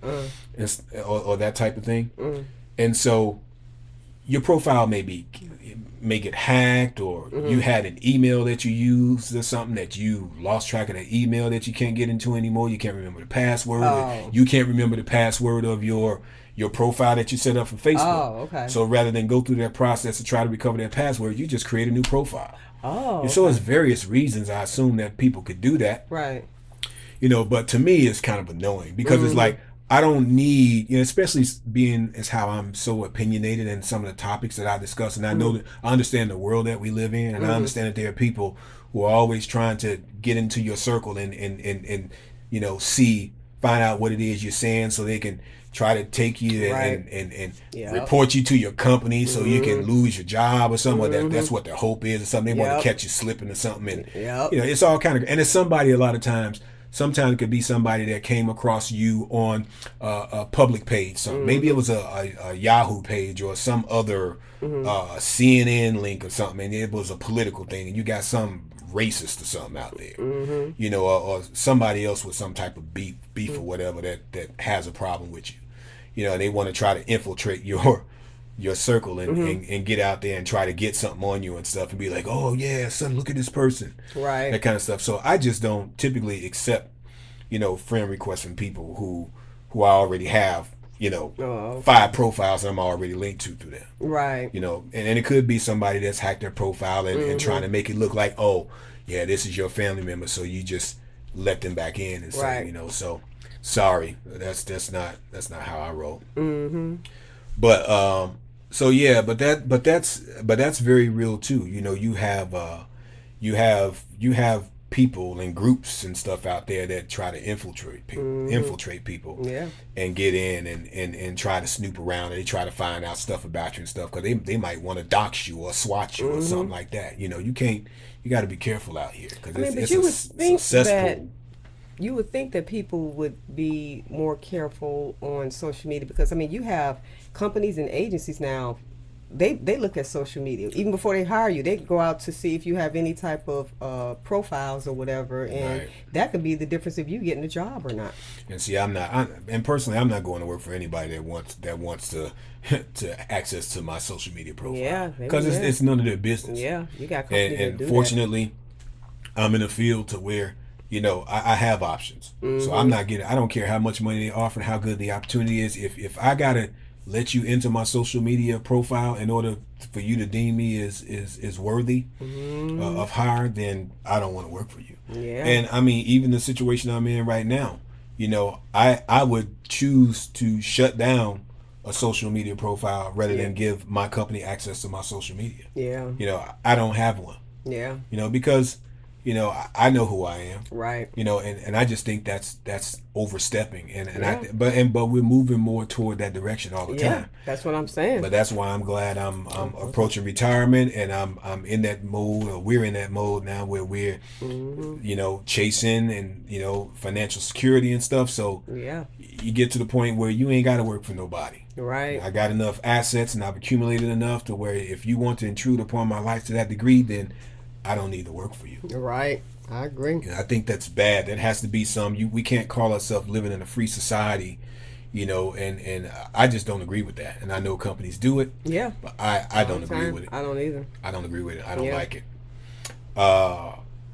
Or that type of thing. And so your profile may get hacked, or you had an email that you used or something that you lost track of that email that you can't get into anymore. You can't remember the password. You can't remember the password of your profile that you set up for Facebook. Oh, okay. So rather than go through that process to try to recover that password, you just create a new profile. Oh, okay. So there's various reasons I assume that people could do that. Right. But to me, it's kind of annoying, because it's like, I don't need, especially being as how I'm so opinionated in some of the topics that I discuss, and I know that I understand the world that we live in, and I understand that there are people who are always trying to get into your circle and see find out what it is you're saying, so they can try to take you and Yep. report you to your company, so you can lose your job or something. Or that's what their hope is, or something. They want Yep. to catch you slipping or something. And Yep. it's all kind of, and it's somebody a lot of times. Sometimes it could be somebody that came across you on a public page. So maybe it was a Yahoo page or some other CNN link or something, and it was a political thing, and you got some racist or something out there, or somebody else with some type of beef or whatever that has a problem with you, and they want to try to infiltrate your circle and get out there and try to get something on you and stuff, and be like, oh yeah, son, look at this person, Right. that kind of stuff. So I just don't typically accept, friend requests from people who I already have, okay. 5 profiles that I'm already linked to through them. Right. And it could be somebody that's hacked their profile and trying to make it look like, oh yeah, this is your family member, so you just let them back in and say, Right. so sorry, that's not how I roll. But so yeah, but that's very real too. You have people and groups and stuff out there that try to infiltrate people, Yeah. and get in and try to snoop around. They try to find out stuff about you and stuff, because they might want to dox you or swat you or something like that. You got to be careful out here, because it's you a would think cesspool. that you would think that people would be more careful on social media, because you have companies and agencies now. They look at social media even before they hire you. They go out to see if you have any type of profiles or whatever, and Right. that could be the difference if you getting a job or not. And see, I'm personally, I'm not going to work for anybody that wants to to access to my social media profile. Yeah, because it's none of their business. Yeah, you got companies that And do fortunately, I'm in a field to where I have options. So I'm not getting. I don't care how much money they offer, how good the opportunity is. If I gotta let you into my social media profile in order for you to deem me as worthy of hire, then I don't want to work for you. Yeah. And even the situation I'm in right now, I would choose to shut down a social media profile rather than give my company access to my social media. Yeah. I don't have one. Yeah. Because I know who I am. Right. And I just think that's overstepping, Yeah. but we're moving more toward that direction all the Yeah. time. That's what I'm saying. But that's why I'm glad I'm approaching retirement, and I'm in that mode, or we're in that mode now, where we're chasing and financial security and stuff. So Yeah. you get to the point where you ain't got to work for nobody. Right. I got enough assets, and I've accumulated enough to where if you want to intrude upon my life to that degree, then I don't need to work for you. Right. I agree. And I think that's bad. That has to be we can't call ourselves living in a free society, and I just don't agree with that. And I know companies do it. Yeah. But I don't agree with it. I don't either. I don't agree with it. I don't Yeah. like it.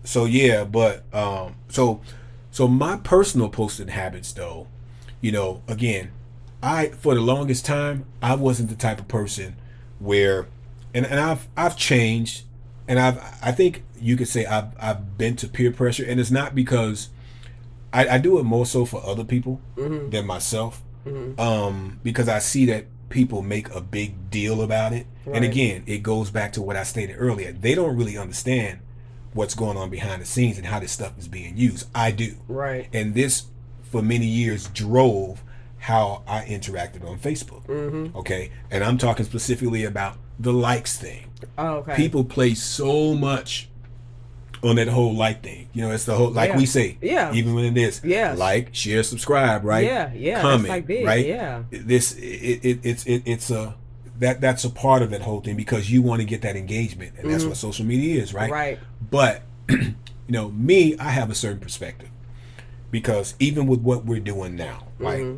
So yeah, but so my personal posting habits though, again, for the longest time I wasn't the type of person where, and I've changed. And I think you could say I've been to peer pressure, and it's not because I do it more so for other people than myself, because I see that people make a big deal about it. Right. And again, it goes back to what I stated earlier. They don't really understand what's going on behind the scenes and how this stuff is being used. I do. Right. And this, for many years, drove how I interacted on Facebook. Okay? And I'm talking specifically about the likes thing. Oh, okay. People play so much on that whole like thing. It's the whole, like Yeah. we say, Yeah. even when it is Yes. like, share, subscribe, right? Yeah, yeah, that's Comment, like big, right? yeah. It's that's a part of that whole thing, because you want to get that engagement, and that's what social media is, right? Right. But me, I have a certain perspective, because even with what we're doing now, right?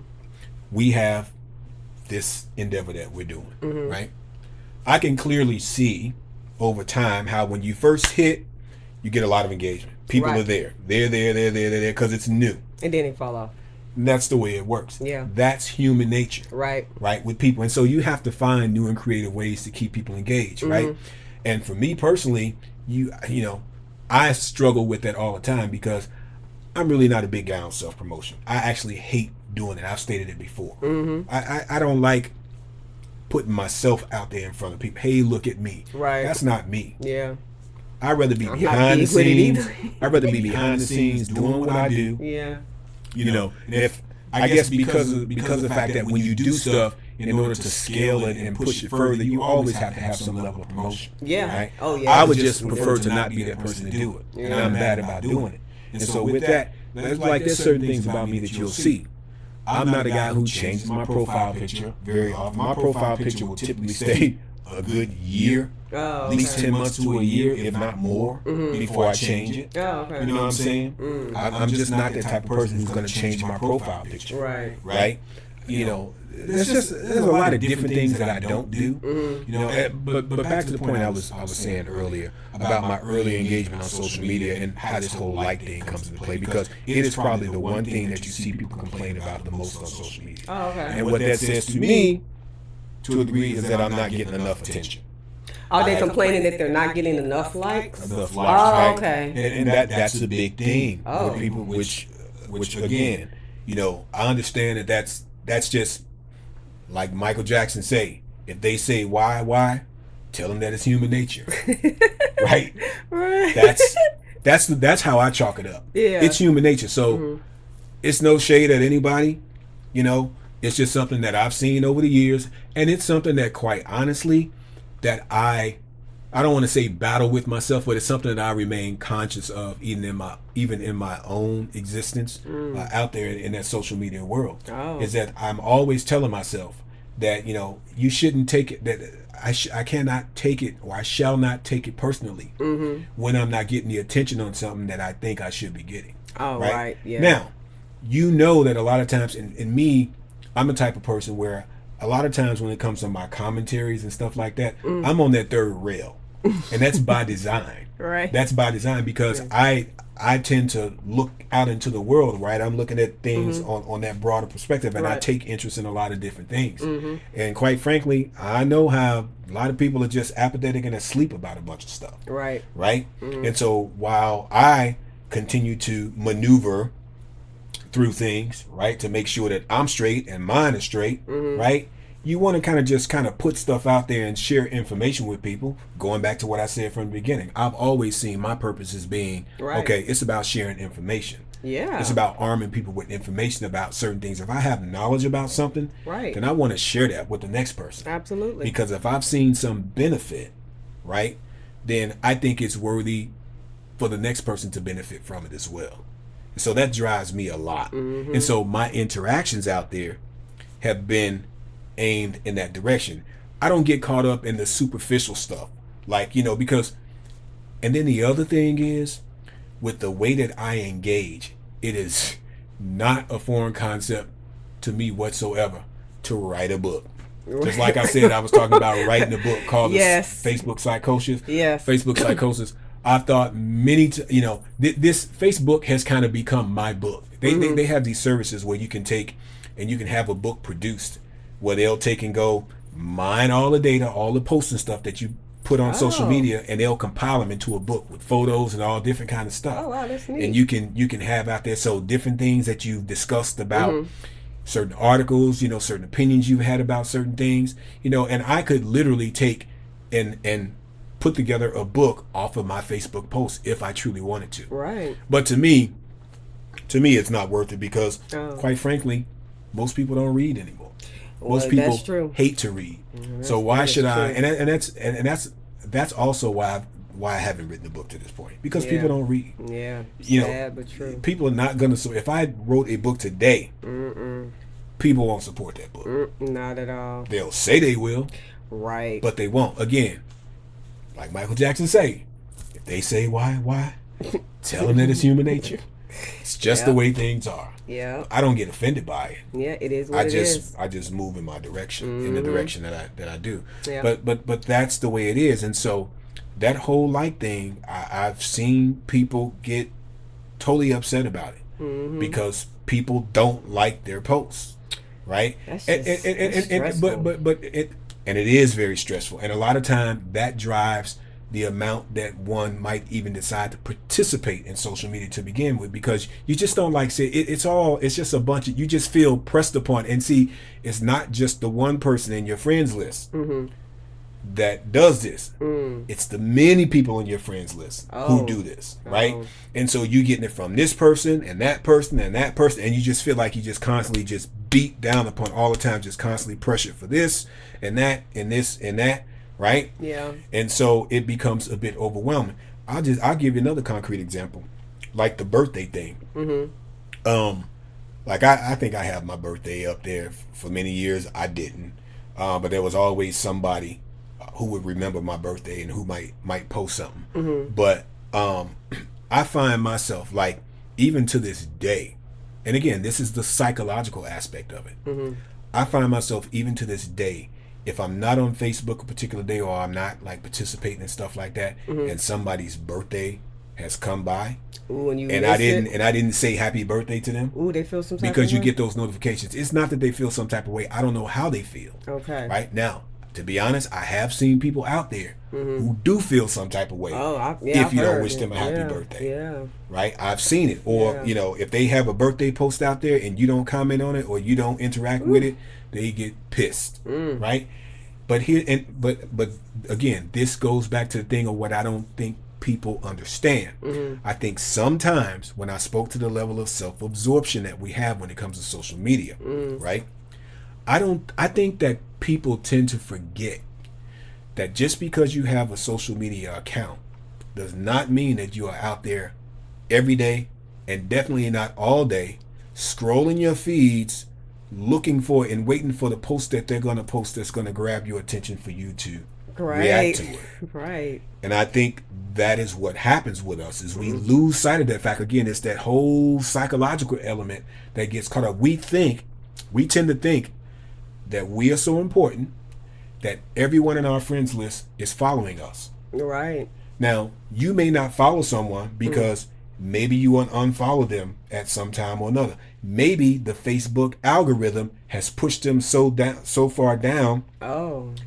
We have this endeavor that we're doing, right? I can clearly see over time how when you first hit, you get a lot of engagement. People Right. are there. They're there because it's new. And then it fall off. And that's the way it works. Yeah. That's human nature, Right. right, with people. And so you have to find new and creative ways to keep people engaged, right? And for me personally, I struggle with that all the time, because I'm really not a big guy on self-promotion. I actually hate doing it. I've stated it before. I don't like putting myself out there in front of people. Hey, look at me. Right. That's not me. Yeah. I'd rather be I'm not behind the big with it scenes. either. I'd rather be behind the scenes doing what I do. Yeah. You know, and if I guess because of the fact that when you do stuff in order to scale it and push it further, you always have to have some level of promotion. Yeah. Right? Oh, yeah. I would just prefer to not be that person to do it, and I'm bad about doing it. And so with that, there's certain things about me that you'll see. I'm not a guy who changes my profile picture very often. My profile picture will typically stay a good year, at least 10 months to a year, if not more, before I change it. Oh, okay. You know what I'm saying? I'm just not that type of person who's going to change my profile picture. Right? You know, there's a lot of different things that I don't do. You know, but back to the point I was saying earlier about my early engagement on social media and how this whole like thing comes into play, because it is probably the one thing that you see people complain about the most on social media. Oh, okay. And what that says to me, to a degree, is that I'm not getting enough attention. Are they complaining that they're not getting enough likes? Enough likes, right? Okay. And that's a big thing for people, which again, you know, I understand that that's just like Michael Jackson say. If they say why, tell them that it's human nature, right? That's how I chalk it up. Yeah, it's human nature. So it's no shade at anybody, you know. It's just something that I've seen over the years, and it's something that, quite honestly, that I don't want to say battle with myself, but it's something that I remain conscious of, even in my own existence out there in that social media world. Is that I'm always telling myself that, you know, you shouldn't take it, that I cannot take it, or I shall not take it personally when I'm not getting the attention on something that I think I should be getting. Right. Yeah. Now, you know that a lot of times, in me, I'm the type of person where a lot of times when it comes to my commentaries and stuff like that, I'm on that third rail, and that's by design. Right. That's by design, because I tend to look out into the world, right? I'm looking at things on that broader perspective, and I take interest in a lot of different things. And quite frankly, I know how a lot of people are just apathetic and asleep about a bunch of stuff. Right. And so while I continue to maneuver through things, right, to make sure that I'm straight and mine is straight, right, you want to kind of put stuff out there and share information with people. Going back to what I said from the beginning, I've always seen my purpose as being, okay, it's about sharing information. Yeah. It's about arming people with information about certain things. If I have knowledge about something, then I want to share that with the next person. Absolutely. Because if I've seen some benefit, right, then I think it's worthy for the next person to benefit from it as well. So that drives me a lot. And so my interactions out there have been aimed in that direction. I don't get caught up in the superficial stuff, like, you know, because, and then the other thing is, with the way that I engage, it is not a foreign concept to me whatsoever to write a book. Just like I said, I was talking about writing a book called Facebook Psychosis. Facebook Psychosis. I've thought you know, this Facebook has kind of become my book. They have these services where you can take and you can have a book produced, where they'll take and go mine all the data, all the posts and stuff that you put on social media, and they'll compile them into a book with photos and all different kind of stuff. Oh wow, that's neat. And you can have out there, so different things that you've discussed about certain articles, you know, certain opinions you've had about certain things, you know, and I could literally take and put together a book off of my Facebook post if I truly wanted to. Right. But to me it's not worth it, because quite frankly, most people don't read anymore. Most people hate to read. So why should I? And that's also why I haven't written a book to this point, because people don't read. Yeah. You Sad, know, but true. people are not gonna. So if I wrote a book today, people won't support that book. Not at all. They'll say they will, right? But they won't. Again, like Michael Jackson say, if they say why, tell them that it's human nature. It's just the way things are. Yeah. I don't get offended by it. Yeah, it is what it is. I just move in my direction, in the direction that I do. Yeah. But that's the way it is. And so that whole like thing, I've seen people get totally upset about it because people don't like their posts, right? That's just stressful. But it is very stressful, and a lot of time that drives the amount that one might even decide to participate in social media to begin with, because you just don't like say it's just a bunch of, you just feel pressed upon. And see, it's not just the one person in your friends list that does this. It's the many people on your friends list who do this, right? And so you getting it from this person and that person and that person, and you just feel like you just constantly just beat down upon all the time, just constantly pressured for this and that and this and that, right? Yeah. And so it becomes a bit overwhelming. I'll give you another concrete example, like the birthday thing. Like I think I have my birthday up there for many years. I didn't, but there was always somebody who would remember my birthday and who might post something. But I find myself, like, even to this day, and again, this is the psychological aspect of it. I find myself even to this day, if I'm not on Facebook a particular day, or I'm not like participating in stuff like that, and somebody's birthday has come by, Ooh, and I didn't say happy birthday to them. Ooh, they feel some type because of you way? get those notifications. It's not that they feel some type of way. I don't know how they feel. Okay. Right now, to be honest, I have seen people out there who do feel some type of way if you don't wish them a happy birthday. Yeah. Right? I've seen it. Or, if they have a birthday post out there and you don't comment on it or you don't interact with it, they get pissed. Right? But but again, this goes back to the thing of what I don't think people understand. I think sometimes when I spoke to the level of self-absorption that we have when it comes to social media, right? I think that people tend to forget that just because you have a social media account does not mean that you are out there every day, and definitely not all day, scrolling your feeds, looking for and waiting for the post that they're going to post that's going to grab your attention for you to react to it. Right. And I think that is what happens with us, is we lose sight of that fact. Again, it's that whole psychological element that gets caught up. We tend to think that we are so important that everyone in our friends list is following us. Right. Now, you may not follow someone because maybe you unfollow them at some time or another. Maybe the Facebook algorithm has pushed them so far down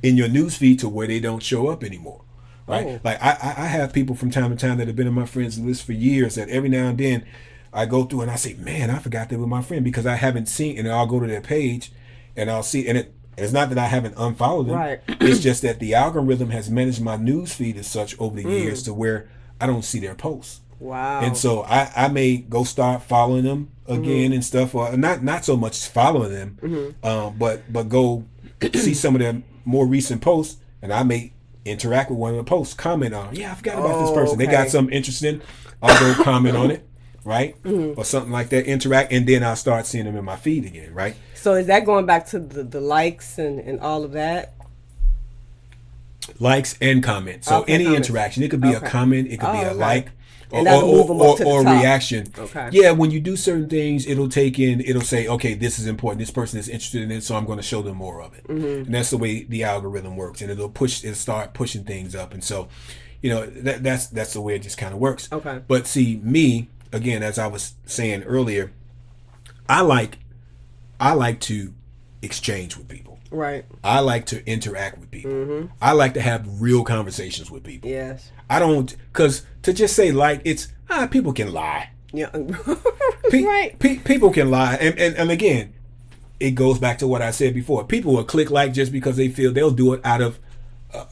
in your newsfeed to where they don't show up anymore. Right? Like I have people from time to time that have been on my friends list for years that every now and then I go through and I say, man, I forgot they were my friend, because I haven't seen, and I'll go to their page and I'll see, and it's not that I haven't unfollowed them. Right. It's just that the algorithm has managed my news feed as such over the years to where I don't see their posts. Wow. And so I may go start following them again and stuff, or not so much following them, but go see some of their more recent posts, and I may interact with one of the posts, comment on, I forgot about this person. They got something interesting. I'll go comment on it, right? Or something like that, interact, and then I'll start seeing them in my feed again, right? So is that going back to the likes and all of that? Likes and comments. So any interaction, it could be a comment, it could be a like, or reaction. Okay. Yeah, when you do certain things, it'll say, okay, this is important. This person is interested in it, so I'm going to show them more of it. And that's the way the algorithm works, and it'll start pushing things up. And so, that's the way it just kind of works. Okay. But see, me, again, as I was saying earlier, I like to exchange with people. Right. I like to interact with people. I like to have real conversations with people. Yes. I don't, because to just say like, it's, people can lie. Yeah. Right. People can lie. And again, it goes back to what I said before. People will click like just because they feel they'll do it out of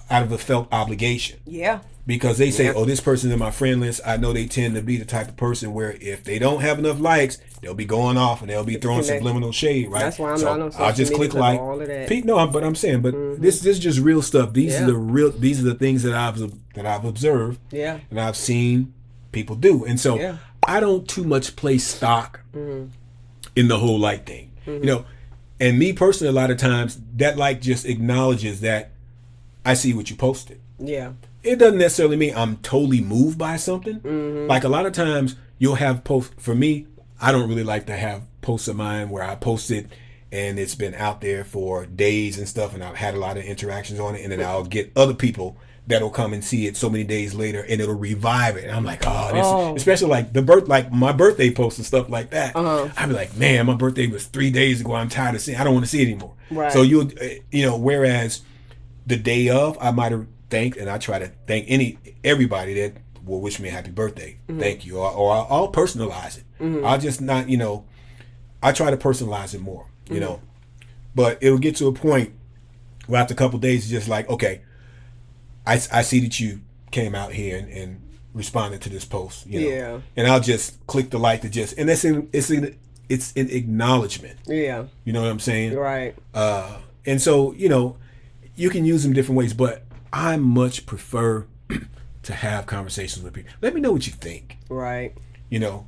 a felt obligation. Yeah. Because they say, this person's in my friend list. I know they tend to be the type of person where if they don't have enough likes, they'll be going off and they'll be throwing subliminal shade, right? That's why I'm not on social I'll just click like. all of that. But I'm saying, this is just real stuff. These are the things that I've observed. Yeah. And I've seen people do. And so I don't too much place stock in the whole like thing. And me personally, a lot of times that like just acknowledges that I see what you posted. Yeah. It doesn't necessarily mean I'm totally moved by something. Like a lot of times you'll have posts. For me, I don't really like to have posts of mine where I posted and it's been out there for days and stuff, and I've had a lot of interactions on it, and then I'll get other people that'll come and see it so many days later, and it'll revive it. And I'm like, especially like my birthday posts and stuff like that. I'd be like, man, my birthday was 3 days ago. I'm tired of seeing. I don't want to see it anymore. Right. So whereas the day of, I might have thanked, and I try to thank everybody that will wish me a happy birthday. Thank you. Or I'll personalize it. I'll just not, I try to personalize it more, but it'll get to a point where after a couple of days, it's just like, okay, I see that you came out here and responded to this post, you know, Yeah. and I'll just click the like to just, and it's an acknowledgement. Yeah. You know what I'm saying? Right. And so, you know, you can use them different ways, but I much prefer to have conversations with people. Let me know what you think. Right. You know,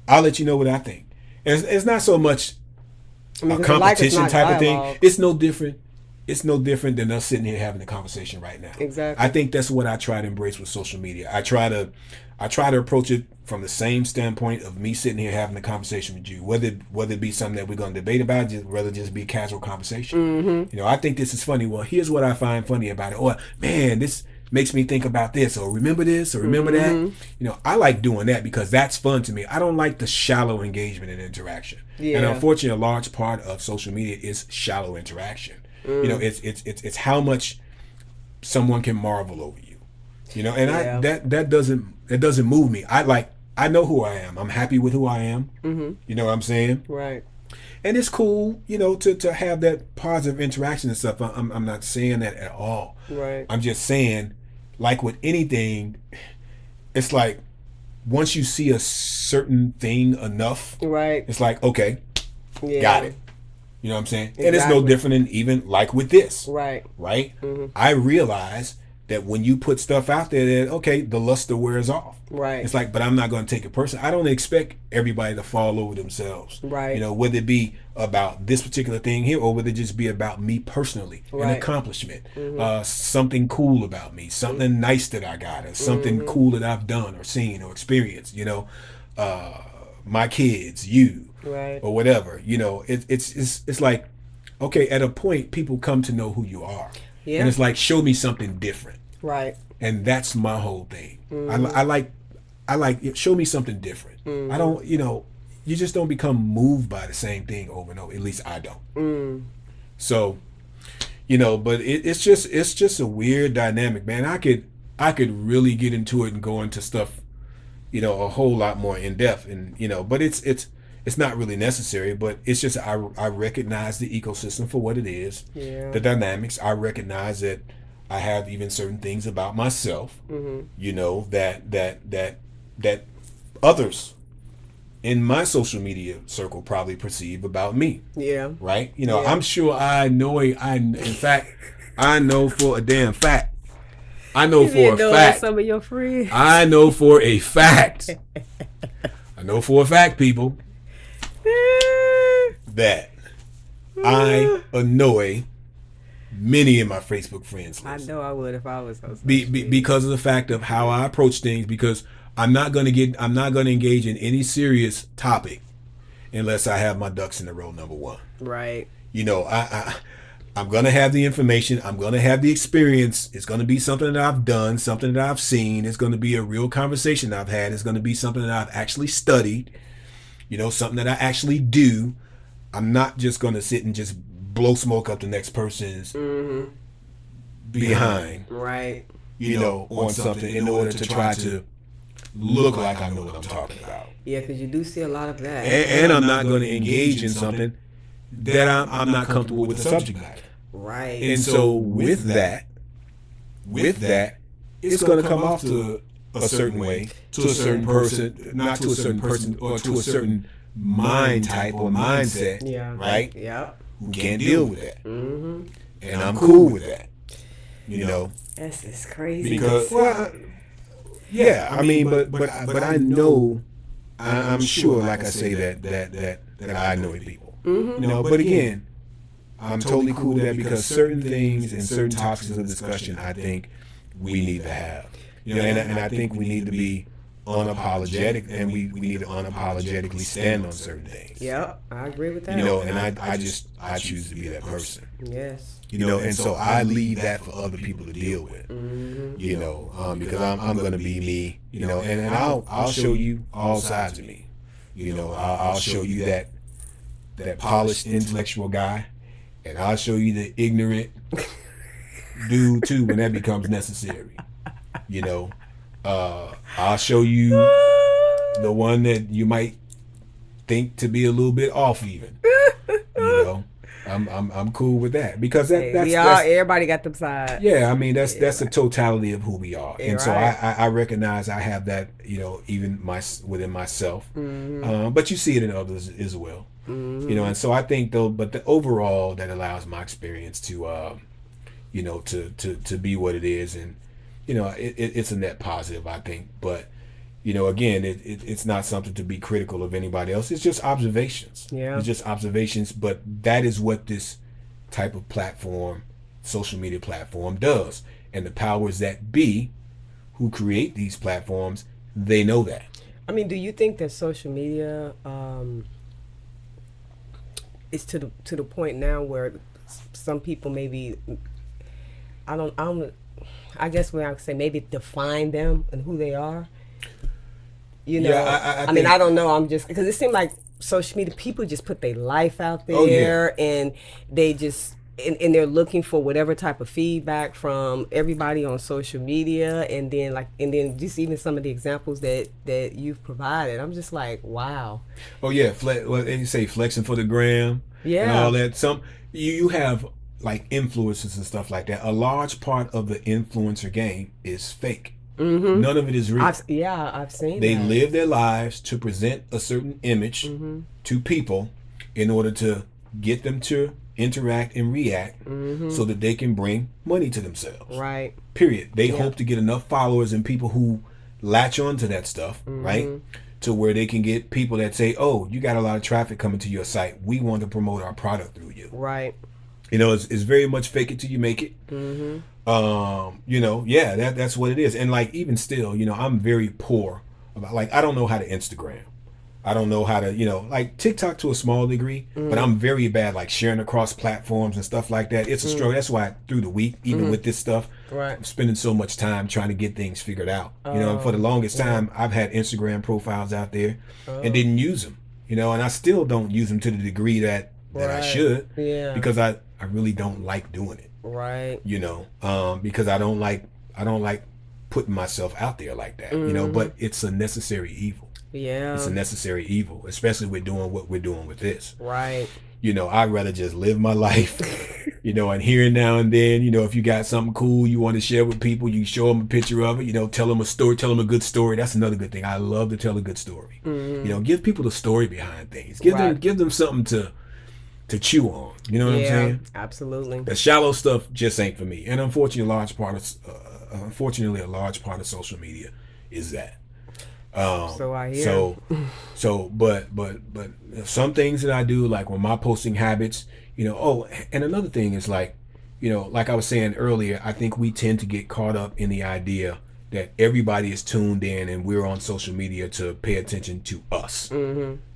I'll let you know what I think. And it's not so much I mean, a 'cause the like is competition not type of dialogue. thing. It's no different. It's no different than us sitting here having a conversation right now. Exactly. I think that's what I try to embrace with social media. I try to approach it from the same standpoint of me sitting here having a conversation with you, whether it be something that we're going to debate about, rather just be casual conversation. Mm-hmm. You know, I think this is funny. Well, here's what I find funny about it. Or, man, this makes me think about this, or remember this, or remember that. You know, I like doing that because that's fun to me. I don't like the shallow engagement and interaction. Yeah. And unfortunately, a large part of social media is shallow interaction. You know, it's how much someone can marvel over you. You know, and Yeah. that doesn't move me. I know who I am. I'm happy with who I am. Mm-hmm. You know what I'm saying? Right. And it's cool, you know, to have that positive interaction and stuff. I'm not saying that at all. Right. I'm just saying, like with anything, it's like once you see a certain thing enough, Right. it's like, okay, Yeah. got it. You know what I'm saying? And it's no Exactly. different than even like with this, Right. right? Mm-hmm. I realize that when you put stuff out there, that okay, the luster wears off. Right. It's like, but I'm not going to take it personally. I don't expect everybody to fall over themselves. Right. You know, whether it be about this particular thing here, or whether it just be about me personally, an Right. accomplishment, something cool about me, something nice that I got, or something cool that I've done or seen or experienced. You know, my kids, you, Right. or whatever. You know, it's like, okay, at a point, people come to know who you are, Yeah. and it's like, show me something different. Right. And that's my whole thing. I like show me something different. I don't, you know, you just don't become moved by the same thing over and over. At least I don't. So, you know, but it's just a weird dynamic, man. I could really get into it and go into stuff, you know, a whole lot more in depth, and you know, but it's not really necessary. But it's just I recognize the ecosystem for what it is, Yeah. the dynamics. I recognize that I have even certain things about myself, you know, that others in my social media circle probably perceive about me, Yeah. right? You know, Yeah. I'm sure in fact, I know for a damn fact. I know for a fact. Some of your friends. I know for a fact. I know for a fact, people, that I annoy many of my Facebook friends I list. know I would if I was on social Because of the fact of how I approach things, because I'm not going to engage in any serious topic unless I have my ducks in a row, number one. Right. You know, I'm going to have the information. I'm going to have the experience. It's going to be something that I've done, something that I've seen. It's going to be a real conversation I've had. It's going to be something that I've actually studied, you know, something that I actually do. I'm not just going to sit and just blow smoke up the next person's behind, Right. you know, on something in order to try to look like I know what I'm talking about. Yeah, because you do see a lot of that. And I'm not going to engage in something that I'm not comfortable with the subject matter. Right. And so with that, it's going to come off to a certain way, to a certain person, not to a certain person, or to a certain mind type or mindset, Yeah. right? Yeah. Who can't deal with that. Mm-hmm. And I'm cool with that, you know, That's just crazy. because, well, yeah, I mean, but I know, I'm sure, like I say, that I annoy people, you know, but again, I'm totally cool with that because certain things and certain topics of discussion I think we need to have. You know, and I think we need to be unapologetic, and we need to unapologetically stand on certain things. Yep, I agree with that. You know, and I choose to be that person. Yes. You know, and so I leave that for other people to deal with. You know, because I'm going to be me. You know, and I'll show you all sides of me. You know, I'll show you that polished intellectual guy, and I'll show you the ignorant dude too when that becomes necessary. You know, I'll show you the one that you might think to be a little bit off even. You know, I'm cool with that because that's everybody got them sides. Yeah, I mean that's the totality of who we are, and so right. I recognize I have that, even within myself, but you see it in others as well, and so I think though, but the overall that allows my experience to to be what it is, and it's a net positive, I think, but again, it's not something to be critical of anybody else. It's just observations. Yeah. It's just observations, but that is what this type of platform, social media platform, does. And the powers that be who create these platforms, they know that. I mean, do you think that social media is to the point now where some people maybe, I guess when I would say maybe define them and who they are? Yeah, I mean, I don't know. I'm just, because it seemed like social media, people just put their life out there, and they just, and they're looking for whatever type of feedback from everybody on social media, and then just even some of the examples that you've provided, I'm just like, wow. Oh yeah, what you say, flexing for the gram, and all that. Some you have like influencers and stuff like that. A large part of the influencer game is fake. Mm-hmm. None of it is real. I've seen they that. live their lives to present a certain image to people in order to get them to interact and react so that they can bring money to themselves. Right. Period. They hope to get enough followers and people who latch on to that stuff, right? To where they can get people that say, oh, you got a lot of traffic coming to your site. We want to promote our product through you. Right. It's very much fake it till you make it. That's what it is. And like, even still, I'm very poor about, like, I don't know how to Instagram. I don't know how to, like TikTok to a small degree, but I'm very bad, like sharing across platforms and stuff like that. It's a struggle. That's why through the week, even with this stuff, I'm spending so much time trying to get things figured out. And for the longest time, I've had Instagram profiles out there and didn't use them, and I still don't use them to the degree that I should, because I really don't like doing it. Right. Because I don't like putting myself out there like that, but it's a necessary evil. Yeah. It's a necessary evil, especially with doing what we're doing with this. Right. I'd rather just live my life, and here and now and then, if you got something cool you want to share with people, you show them a picture of it, tell them a story, tell them a good story. That's another good thing. I love to tell a good story. Give people the story behind things. Give them something to chew on. You know what I'm saying? Absolutely. The shallow stuff just ain't for me. And unfortunately, a large part of social media is that. So I hear. But some things that I do, like with my posting habits, and another thing is like I was saying earlier, I think we tend to get caught up in the idea that everybody is tuned in and we're on social media to pay attention to us.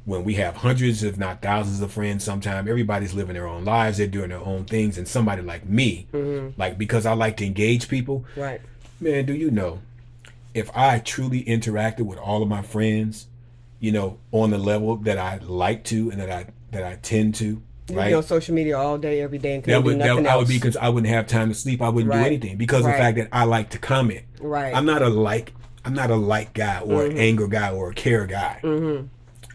When we have hundreds, if not thousands of friends, sometimes everybody's living their own lives, they're doing their own things, and somebody like me, like, because I like to engage people, right? Man, do you know, if I truly interacted with all of my friends, on the level that I like to and that I tend to, right? You'd be on social media all day, every day, and couldn't do nothing else. I would be, because I wouldn't have time to sleep. I wouldn't do anything because of the fact that I like to comment. Right. I'm not a like guy or an anger guy or a care guy.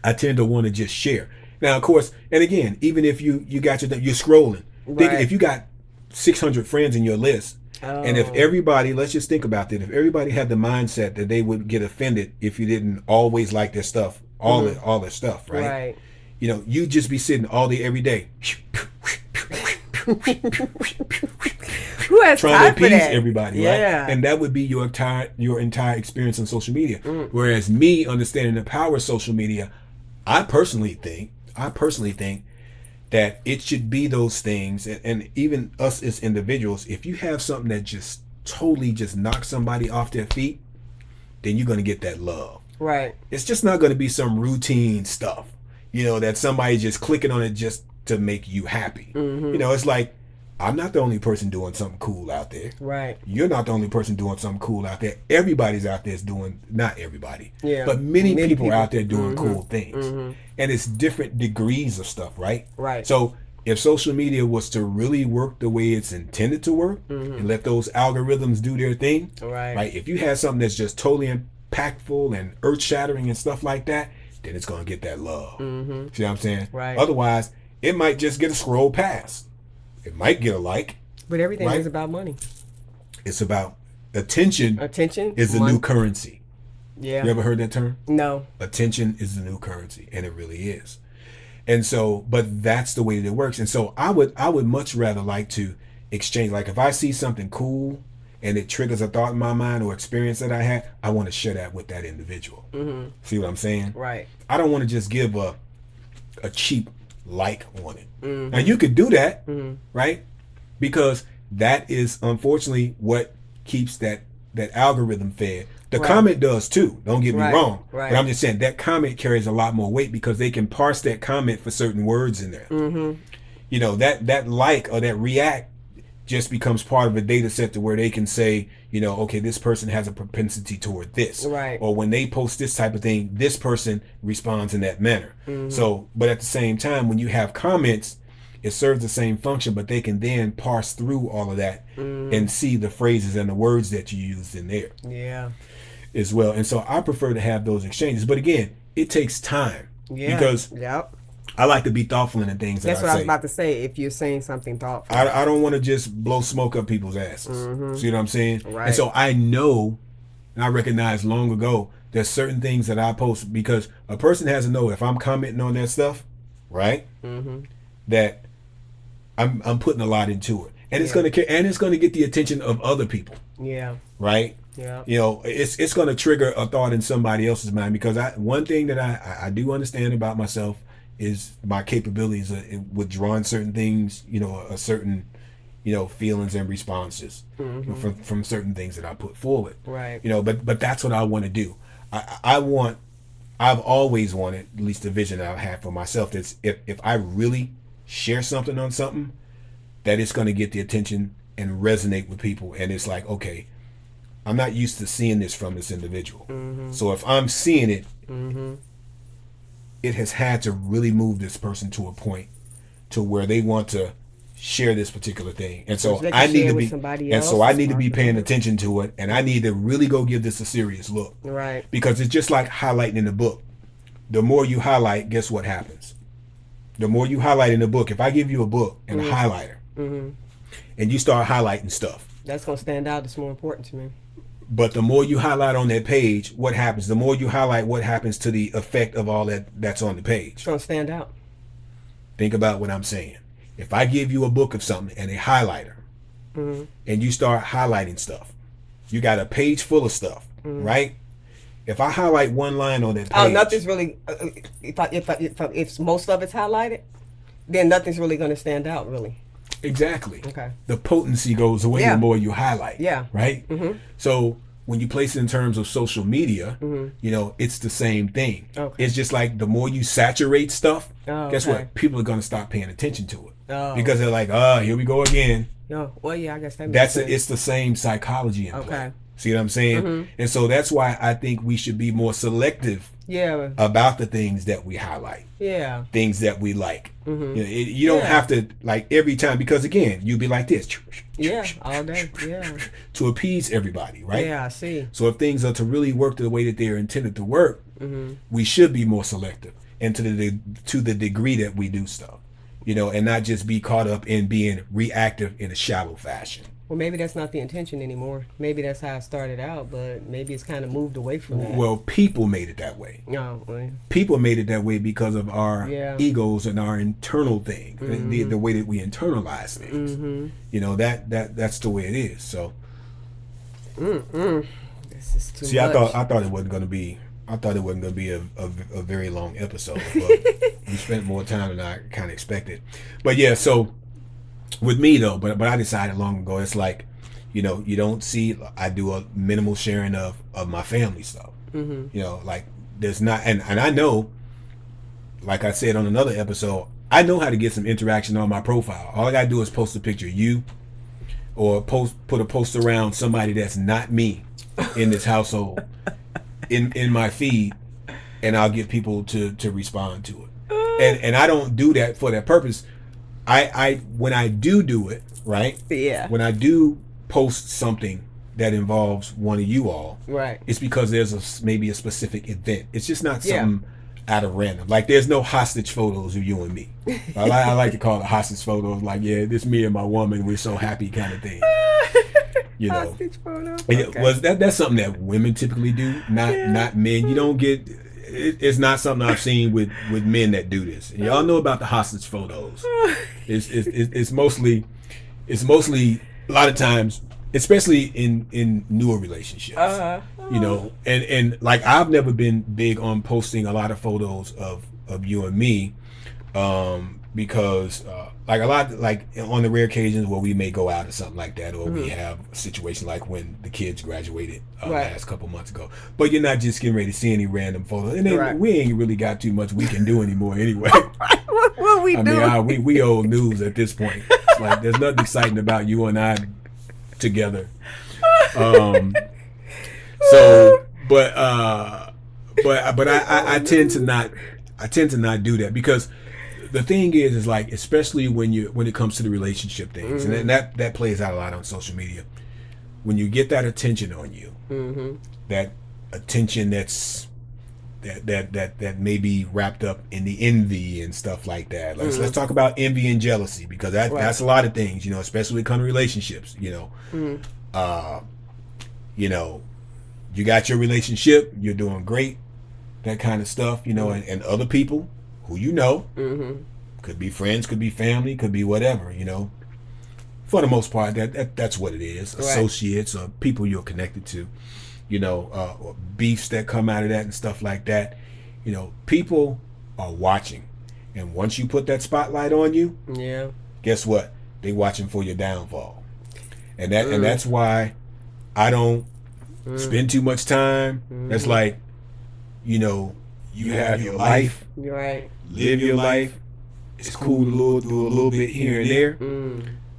I tend to want to just share. Now, of course, and again, even if you're scrolling, think if you got 600 friends in your list, and if everybody, let's just think about that, if everybody had the mindset that they would get offended if you didn't always like their stuff, all their stuff, right? You'd just be sitting all day, every day. Who has trying time to appease for that? everybody, right? And that would be your entire experience on social media. Whereas me understanding the power of social media, I personally think that it should be those things, and even us as individuals, if you have something that just totally just knocks somebody off their feet, then you're going to get that love. Right. It's just not going to be some routine stuff, that somebody just clicking on it just to make you happy. It's like, I'm not the only person doing something cool out there. Right. You're not the only person doing something cool out there. Everybody's out there doing, not everybody, but many people are out there doing cool things. And it's different degrees of stuff, right? Right. So if social media was to really work the way it's intended to work and let those algorithms do their thing, right? If you had something that's just totally impactful and earth-shattering and stuff like that, then it's going to get that love. See what I'm saying? Right. Otherwise, it might just get a scroll past. It might get a like. But everything right? is about money. It's about attention. Attention is the new currency. Yeah. You ever heard that term? No. Attention is the new currency, and it really is. And so, but that's the way that it works. And so I would much rather like to exchange. Like if I see something cool and it triggers a thought in my mind or experience that I had, I want to share that with that individual. Mm-hmm. See what I'm saying? Right. I don't want to just give a cheap like on it. Mm-hmm. Now you could do that, right? Because that is unfortunately what keeps that algorithm fed. The comment does too. Don't get me wrong. Right. But I'm just saying that comment carries a lot more weight because they can parse that comment for certain words in there. Mm-hmm. You know, that like or that react just becomes part of a data set to where they can say, you know, okay, this person has a propensity toward this. Right. Or when they post this type of thing, this person responds in that manner. Mm-hmm. So, but at the same time, when you have comments, it serves the same function, but they can then parse through all of that and see the phrases and the words that you used in there. Yeah. As well. And so I prefer to have those exchanges. But again, it takes time. Yeah. Because I like to be thoughtful in the things that I say. That's what I was about to say, if you're saying something thoughtful. I don't want to just blow smoke up people's asses. Mm-hmm. See what I'm saying? Right. And so I know, and I recognized long ago, there's certain things that I post because a person has to know if I'm commenting on that stuff, right? Mm-hmm. That I'm putting a lot into it. And it's gonna get the attention of other people. Yeah. Right? Yeah. You know, it's gonna trigger a thought in somebody else's mind because one thing that I do understand about myself is my capabilities with drawing certain things, you know, a certain, you know, feelings and responses from certain things that I put forward. Right. You know, but that's what I want to do. I've always wanted, at least the vision that I've had for myself, that's if I really share something on something, that it's going to get the attention and resonate with people. And it's like, okay, I'm not used to seeing this from this individual. Mm-hmm. So if I'm seeing it, it has had to really move this person to a point to where they want to share this particular thing. And so I need to be paying attention to it, and I need to really go give this a serious look. Right. Because it's just like highlighting in the book. The more you highlight, guess what happens? The more you highlight in the book, if I give you a book and a highlighter, and you start highlighting stuff, that's going to stand out. It's more important to me. But the more you highlight on that page, what happens? The more you highlight, what happens to the effect of all that's on the page? It's going to stand out. Think about what I'm saying. If I give you a book of something and a highlighter, and you start highlighting stuff, you got a page full of stuff, right? If I highlight one line on that page, nothing's really. If most of it's highlighted, then nothing's really going to stand out, really. Exactly. Okay. The potency goes away the more you highlight. Yeah. Right? Mm-hmm. So when you place it in terms of social media, you know, it's the same thing. Okay. It's just like the more you saturate stuff, guess what? People are going to stop paying attention to it. Oh. Because they're like, here we go again. Oh, well, yeah, I guess that makes sense. It's the same psychology in play. See what I'm saying? And so that's why I think we should be more selective about the things that we highlight. Yeah. Things that we like. You know, you don't have to like every time, because again, you'll be like this. Yeah, all day. Yeah. To appease everybody, right? Yeah, I see. So if things are to really work the way that they're intended to work, we should be more selective, and to the degree that we do stuff, you know, and not just be caught up in being reactive in a shallow fashion. Well, maybe that's not the intention anymore. Maybe that's how it started out, but maybe it's kind of moved away from that. Well, people made it that way. No, well. People made it that way because of our egos and our internal thing, the way that we internalize things. You know, that's the way it is. So, this is too much. I thought it wasn't going to be. I thought it wasn't going to be a very long episode. But we spent more time than I kind of expected. But yeah, so. With me though, but I decided long ago, it's like, you know, you don't see, I do a minimal sharing of my family stuff. You know, like there's not, and I know, like I said on another episode, I know how to get some interaction on my profile. All I gotta do is post a picture of you, or put a post around somebody that's not me in this household in my feed, and I'll get people to respond to it. And I don't do that for that purpose. I when I do it, right? Yeah. When I do post something that involves one of you all, right? It's because there's maybe a specific event. It's just not something out of random. Like there's no hostage photos of you and me. I like to call it hostage photos. Like, yeah, this me and my woman, we're so happy kind of thing. You know, hostage photo. That's something that women typically do, not men. You don't get. It's not something I've seen with men that do this. And y'all know about the hostage photos. It's mostly a lot of times, especially in newer relationships. You know, and like I've never been big on posting a lot of photos of you and me, because like a lot, like on the rare occasions where we may go out or something like that, or we have a situation like when the kids graduated last couple months ago. But you're not just getting ready to see any random photos, and then we ain't really got too much we can do anymore anyway. What we do? I mean, we old news at this point. It's like there's nothing exciting about you and I together. So, but I tend to not do that, because the thing is like, especially when it comes to the relationship things, and that plays out a lot on social media. When you get that attention on you, that attention that may be wrapped up in the envy and stuff like that. Let's talk about envy and jealousy, because that's a lot of things, you know, especially when it comes to relationships. You know, you got your relationship, you're doing great, that kind of stuff, you know, and other people who you know, could be friends, could be family, could be whatever, you know. For the most part, that's what it is. Associates or people you're connected to, you know, or beefs that come out of that and stuff like that. You know, people are watching, and once you put that spotlight on you, guess what? They watching for your downfall, and that's why I don't spend too much time. That's like, you know, you have your life, live your life. It's cool to do a little bit here and there,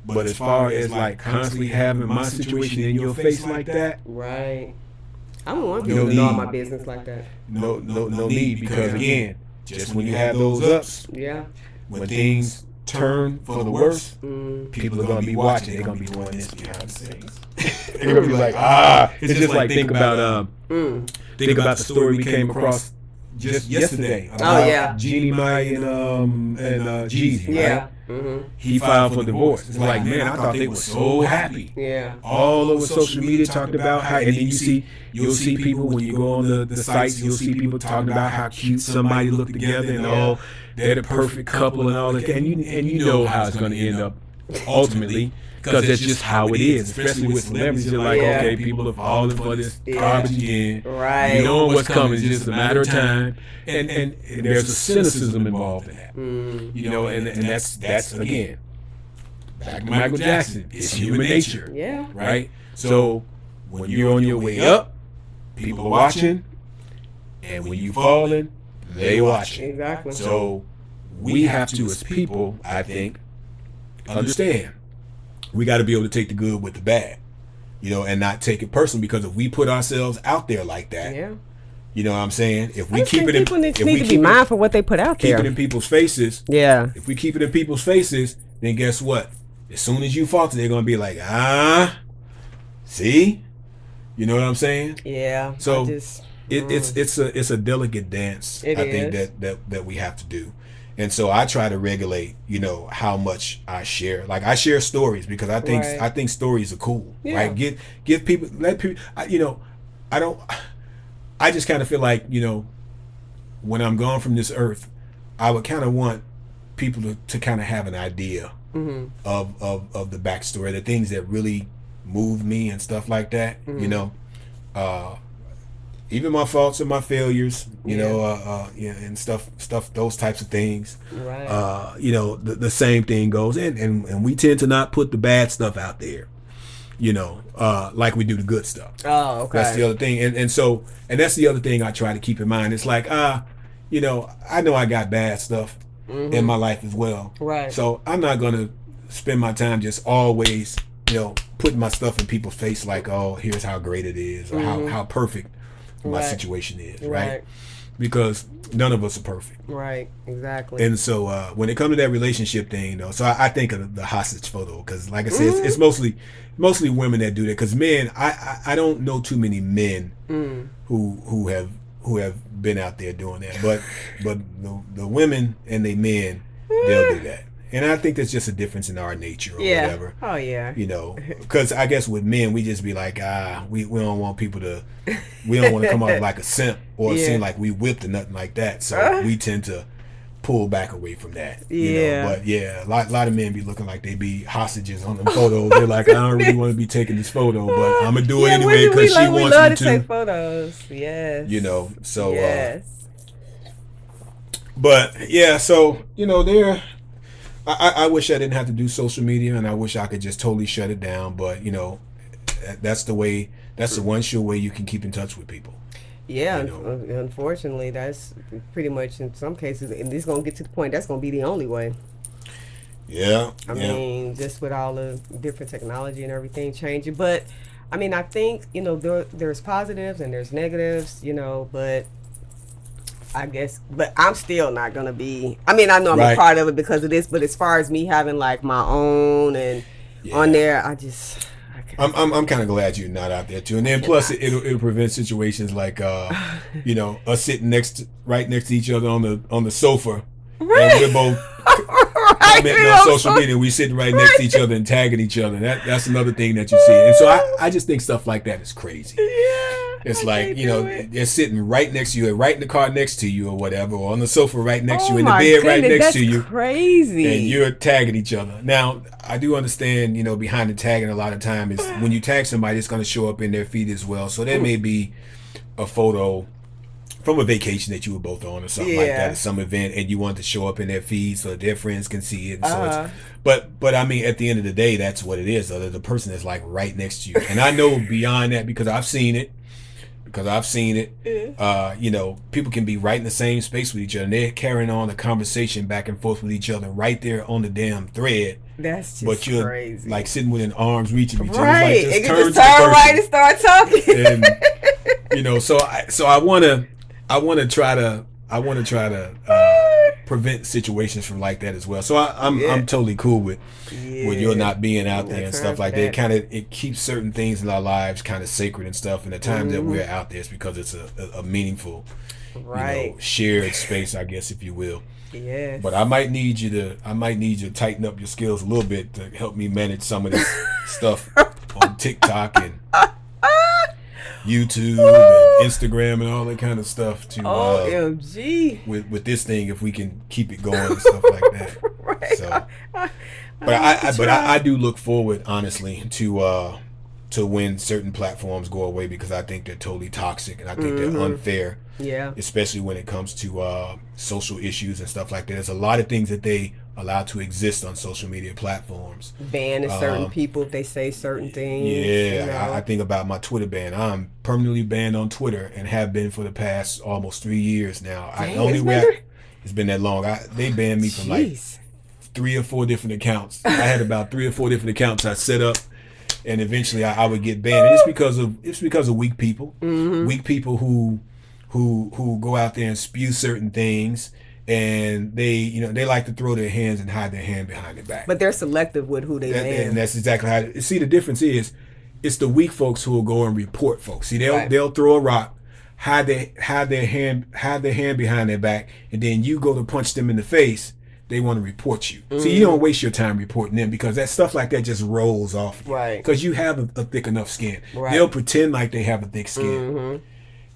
but as far as like constantly having my situation in your face like that, I don't want people to know all my business like that. No need, because again, just when you have those ups, when things turn for the worse, people are gonna be watching. They're gonna be wanting this behind the scenes. They're gonna be like, it's just like think about the story we came across just yesterday about Jeannie Mai and Jeezy, right? He filed for divorce. It's like, man, I thought they were so happy. All over social media talked about how, and then you'll see people when you go on the sites, you'll see people talking about how cute somebody looked together and all, they're the perfect couple and all that, and you know how it's going to end up ultimately, because that's just how it is, especially with celebrities. You're like, okay, people are falling for this garbage again. You know what's coming. It's just a matter of time. And there's a cynicism involved in that. You know, and that's again, back to Michael Jackson. It's human nature. Right? So when you're on your way up, people are watching. And when you're falling, they watching. Exactly. So we have to, as people, I think, understand, we got to be able to take the good with the bad, you know, and not take it personal, because if we put ourselves out there like that, you know what I'm saying? If we keep it in, people need to be mindful what they put out there. Keep it in people's faces. If we keep it in people's faces, then guess what? As soon as you falter, they're gonna be like, see, you know what I'm saying? So it's a delicate dance. I think that we have to do. And so I try to regulate, you know, how much I share. Like I share stories because I think stories are cool. Right? Give people, let people. You know, I just kind of feel like, you know, when I'm gone from this earth, I would kind of want people to kind of have an idea of the backstory, the things that really moved me and stuff like that. You know, even my faults and my failures, you know, and stuff, those types of things. You know, the same thing goes, and we tend to not put the bad stuff out there, you know, like we do the good stuff. That's the other thing, and so that's the other thing I try to keep in mind. It's like, you know I got bad stuff in my life as well. So I'm not gonna spend my time just always, you know, putting my stuff in people's face like, oh, here's how great it is, or how perfect my situation is, right? Because none of us are perfect, exactly. And so when it comes to that relationship thing, though, so I think of the hostage photo, because like I said, it's mostly women that do that, because men, I don't know too many men who have been out there doing that. But the women and the men, they'll do that. And I think there's just a difference in our nature or whatever. Oh, yeah. You know, because I guess with men, we just be like, we don't want people to, we don't want to come off like a simp or seem like we whipped or nothing like that. So we tend to pull back away from that. You know? But yeah, a lot of men be looking like they be hostages on the photos. They're like, I don't really want to be taking this photo, but I'm gonna do it anyway because she wants love me to take photos. Yes. You know, so yes. But yeah, so you know, I wish I didn't have to do social media, and I wish I could just totally shut it down. But you know, that's the way. That's the one sure way you can keep in touch with people. Yeah, you know? Unfortunately, that's pretty much in some cases, and it's gonna get to the point that's gonna be the only way. Yeah, I mean, just with all the different technology and everything changing. But I mean, I think you know there's positives and there's negatives, you know, but. I guess, but I'm still not gonna be. I mean, I know I'm a part of it because of this, but as far as me having like my own and on there, I'm kind of glad you're not out there too. And then plus it'll prevent situations like you know, us sitting right next to each other on the sofa, and we're both commenting on social media. We sitting right next to each other and tagging each other. That's another thing that you see. And so I just think stuff like that is crazy. Yeah. It's like, you know, they're sitting right next to you, right in the car next to you or whatever, or on the sofa right next to you, in the bed right next to you. Crazy. And you're tagging each other. Now, I do understand, you know, behind the tagging a lot of time is when you tag somebody, it's going to show up in their feed as well. So there may be a photo from a vacation that you were both on or something like that, or some event, and you want to show up in their feed so that their friends can see it. And so it's, but I mean, at the end of the day, that's what it is. So the person is like right next to you. And I know beyond that because I've seen it. You know, people can be right in the same space with each other and they're carrying on a conversation back and forth with each other right there on the damn thread. That's just but you're crazy. Like sitting within arms reaching each other. Right. Like, just turn right and start talking. And you know, so I wanna try to prevent situations from like that as well. So I'm totally cool with you not being out there and stuff like that. It keeps certain things in our lives kind of sacred and stuff. And the time that we're out there is because it's a meaningful, you know, shared space, I guess, if you will. Yes. But I might need you to tighten up your skills a little bit to help me manage some of this stuff on TikTok and YouTube and Instagram and all that kind of stuff to OMG with this thing, if we can keep it going and stuff like that. Right. So, but I do look forward, honestly, to when certain platforms go away, because I think they're totally toxic and I think they're unfair. Yeah. Especially when it comes to social issues and stuff like that. There's a lot of things that they allow to exist on social media platforms. Banning certain people if they say certain things. Yeah, you know? I think about my Twitter ban. I'm permanently banned on Twitter and have been for the past almost 3 years now. It's been that long. They banned me from like 3 or 4 different accounts. I had about 3 or 4 different accounts I set up, and eventually I would get banned. And it's because of weak people, weak people who go out there and spew certain things. And they like to throw their hands and hide their hand behind their back. But they're selective with who they ban. And that's exactly how. See, the difference is, it's the weak folks who will go and report folks. See, they'll throw a rock, hide their hand behind their back, and then you go to punch them in the face. They want to report you. See, you don't waste your time reporting them, because that stuff like that just rolls off. Right. Because you have a thick enough skin. Right. They'll pretend like they have a thick skin.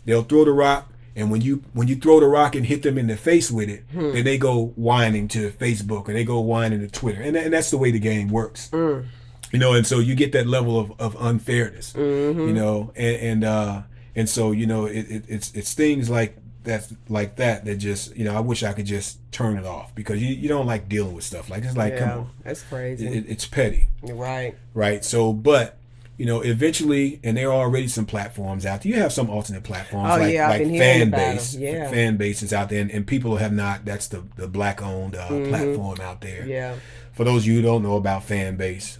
They'll throw the rock. And when you throw the rock and hit them in the face with it, then they go whining to Facebook or they go whining to Twitter, and that's the way the game works. You know, and so you get that level of unfairness. You know, and so you know it's things like that just, you know, I wish I could just turn it off, because you don't like dealing with stuff like it's like, come on, that's crazy. It's petty. Right. So, but. You know, eventually, and there are already some platforms out there. You have some alternate platforms like Fanbase. Fanbase is out there, and people have not. That's the black-owned platform out there. Yeah. For those of you who don't know about Fanbase,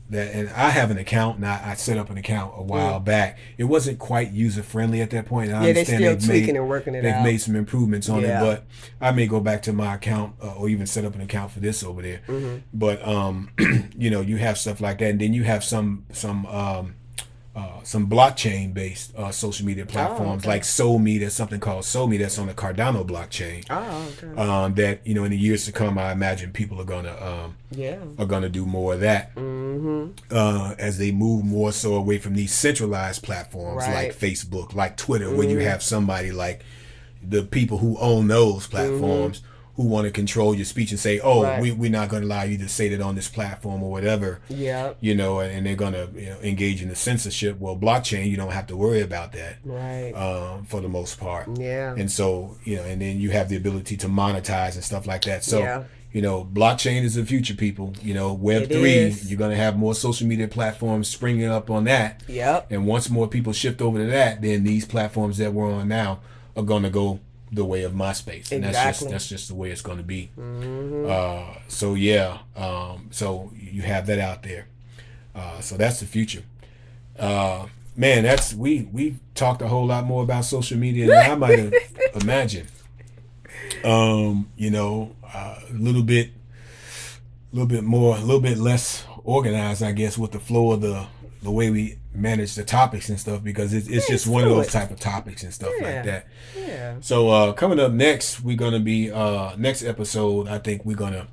and I have an account, and I set up an account a while back. It wasn't quite user-friendly at that point. I understand they're still tweaking and working it out. They've made some improvements on it, but I may go back to my account or even set up an account for this over there. But you know, you have stuff like that, and then you have some some blockchain based social media platforms okay. like SoulMe. There's something called SoulMe that's on the Cardano blockchain. Oh, okay. That in the years to come, I imagine people are gonna do more of that as they move more so away from these centralized platforms like Facebook, like Twitter, where you have somebody like the people who own those platforms who want to control your speech and say, oh, we're not going to allow you to say that on this platform or whatever. Yeah. And they're going to engage in the censorship. Well, blockchain, you don't have to worry about that. Right. For the most part. Yeah. And so, and then you have the ability to monetize and stuff like that. So, blockchain is the future, people. Web3, you're going to have more social media platforms springing up on that. Yep. And once more people shift over to that, then these platforms that we're on now are going to go the way of Myspace, and that's just the way it's going to be. So you have that out there. So that's the future. Man, that's we talked a whole lot more about social media than I might have imagined. A little bit less organized, I guess, with the flow of the way we manage the topics and stuff, because it's just one of those type of topics and stuff like that. Yeah. So coming up next, we're gonna be next episode. I think we're gonna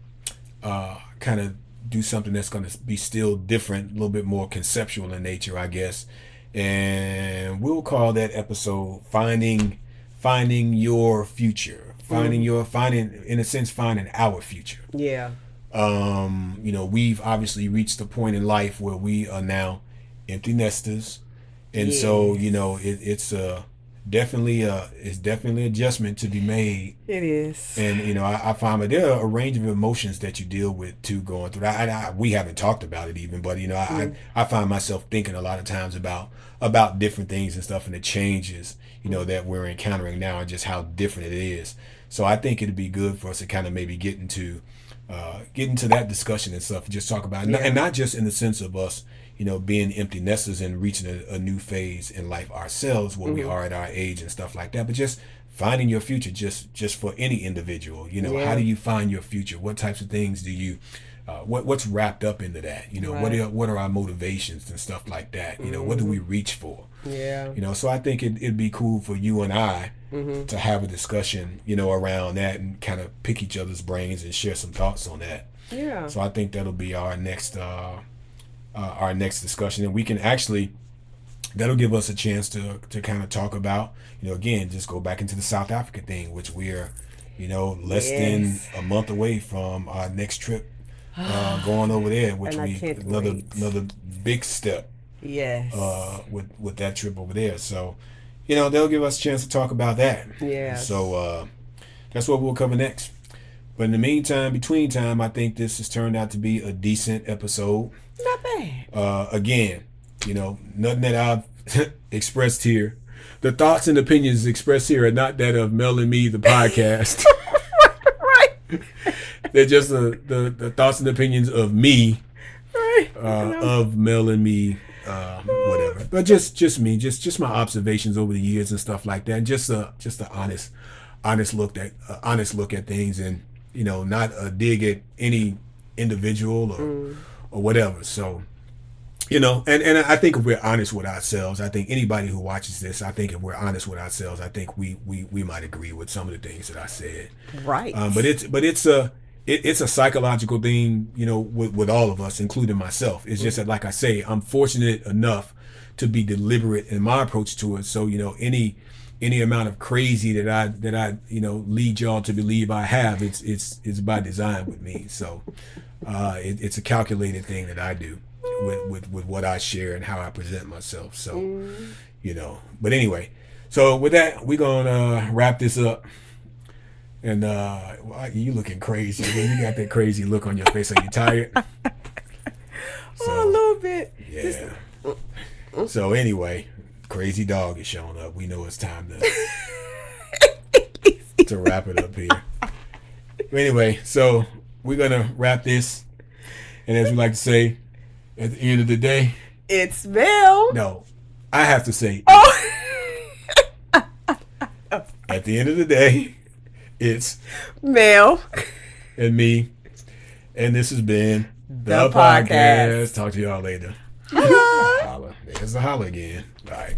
kind of do something that's gonna be still different, a little bit more conceptual in nature, I guess, and we'll call that episode "Finding Your Future." Finding our future. Yeah. We've obviously reached a point in life where we are now empty nesters, and so it's definitely adjustment to be made. It is. And I find that there are a range of emotions that you deal with too going through that. We haven't talked about it even, but I find myself thinking a lot of times about different things and stuff, and the changes that we're encountering now, and just how different it is. So I think it'd be good for us to kind of maybe get into that discussion and stuff, and just talk about it, and not just in the sense of us being empty nesters and reaching a new phase in life ourselves, where we are at our age and stuff like that, but just finding your future, just for any individual. How do you find your future? What types of things do you what's wrapped up into that? What are our motivations and stuff like that? What do we reach for? So I think it'd be cool for you and I to have a discussion around that, and kind of pick each other's brains and share some thoughts on that. So I think that'll be our next discussion, and we can that'll give us a chance to kind of talk about, again, just go back into the South Africa thing, which we're less than a month away from our next trip going over there, which another big step with that trip over there. So they'll give us a chance to talk about that. So that's what we'll cover next. But in the meantime, between time, I think this has turned out to be a decent episode. Not bad. Again, nothing that I've expressed here. The thoughts and opinions expressed here are not that of Mel and Me, the podcast. Right. They're just the thoughts and opinions of me, of Mel and Me, whatever. But just me, just my observations over the years and stuff like that. And just an honest look at things, and not a dig at any individual or whatever. So and I think if we're honest with ourselves, I think anybody who watches this, I think if we're honest with ourselves, I think we might agree with some of the things that I said. Right. But it's a psychological thing, with all of us, including myself. It's just that, like I say, I'm fortunate enough to be deliberate in my approach to it. So any amount of crazy that I lead y'all to believe I have, it's by design with me. So it's a calculated thing that I do with what I share and how I present myself. So but anyway, so with that, we're gonna wrap this up. And you looking crazy. You got that crazy look on your face. Are you tired? A little bit. Yeah. So anyway, crazy dog is showing up. We know it's time to wrap it up here. But anyway, so we're gonna wrap this, and as we like to say, at the end of the day, it's Mel. No, I have to say. Oh. At the end of the day, it's Mel and me, and this has been the podcast. Talk to y'all later. Holla. Holla. There's the holler again. All right.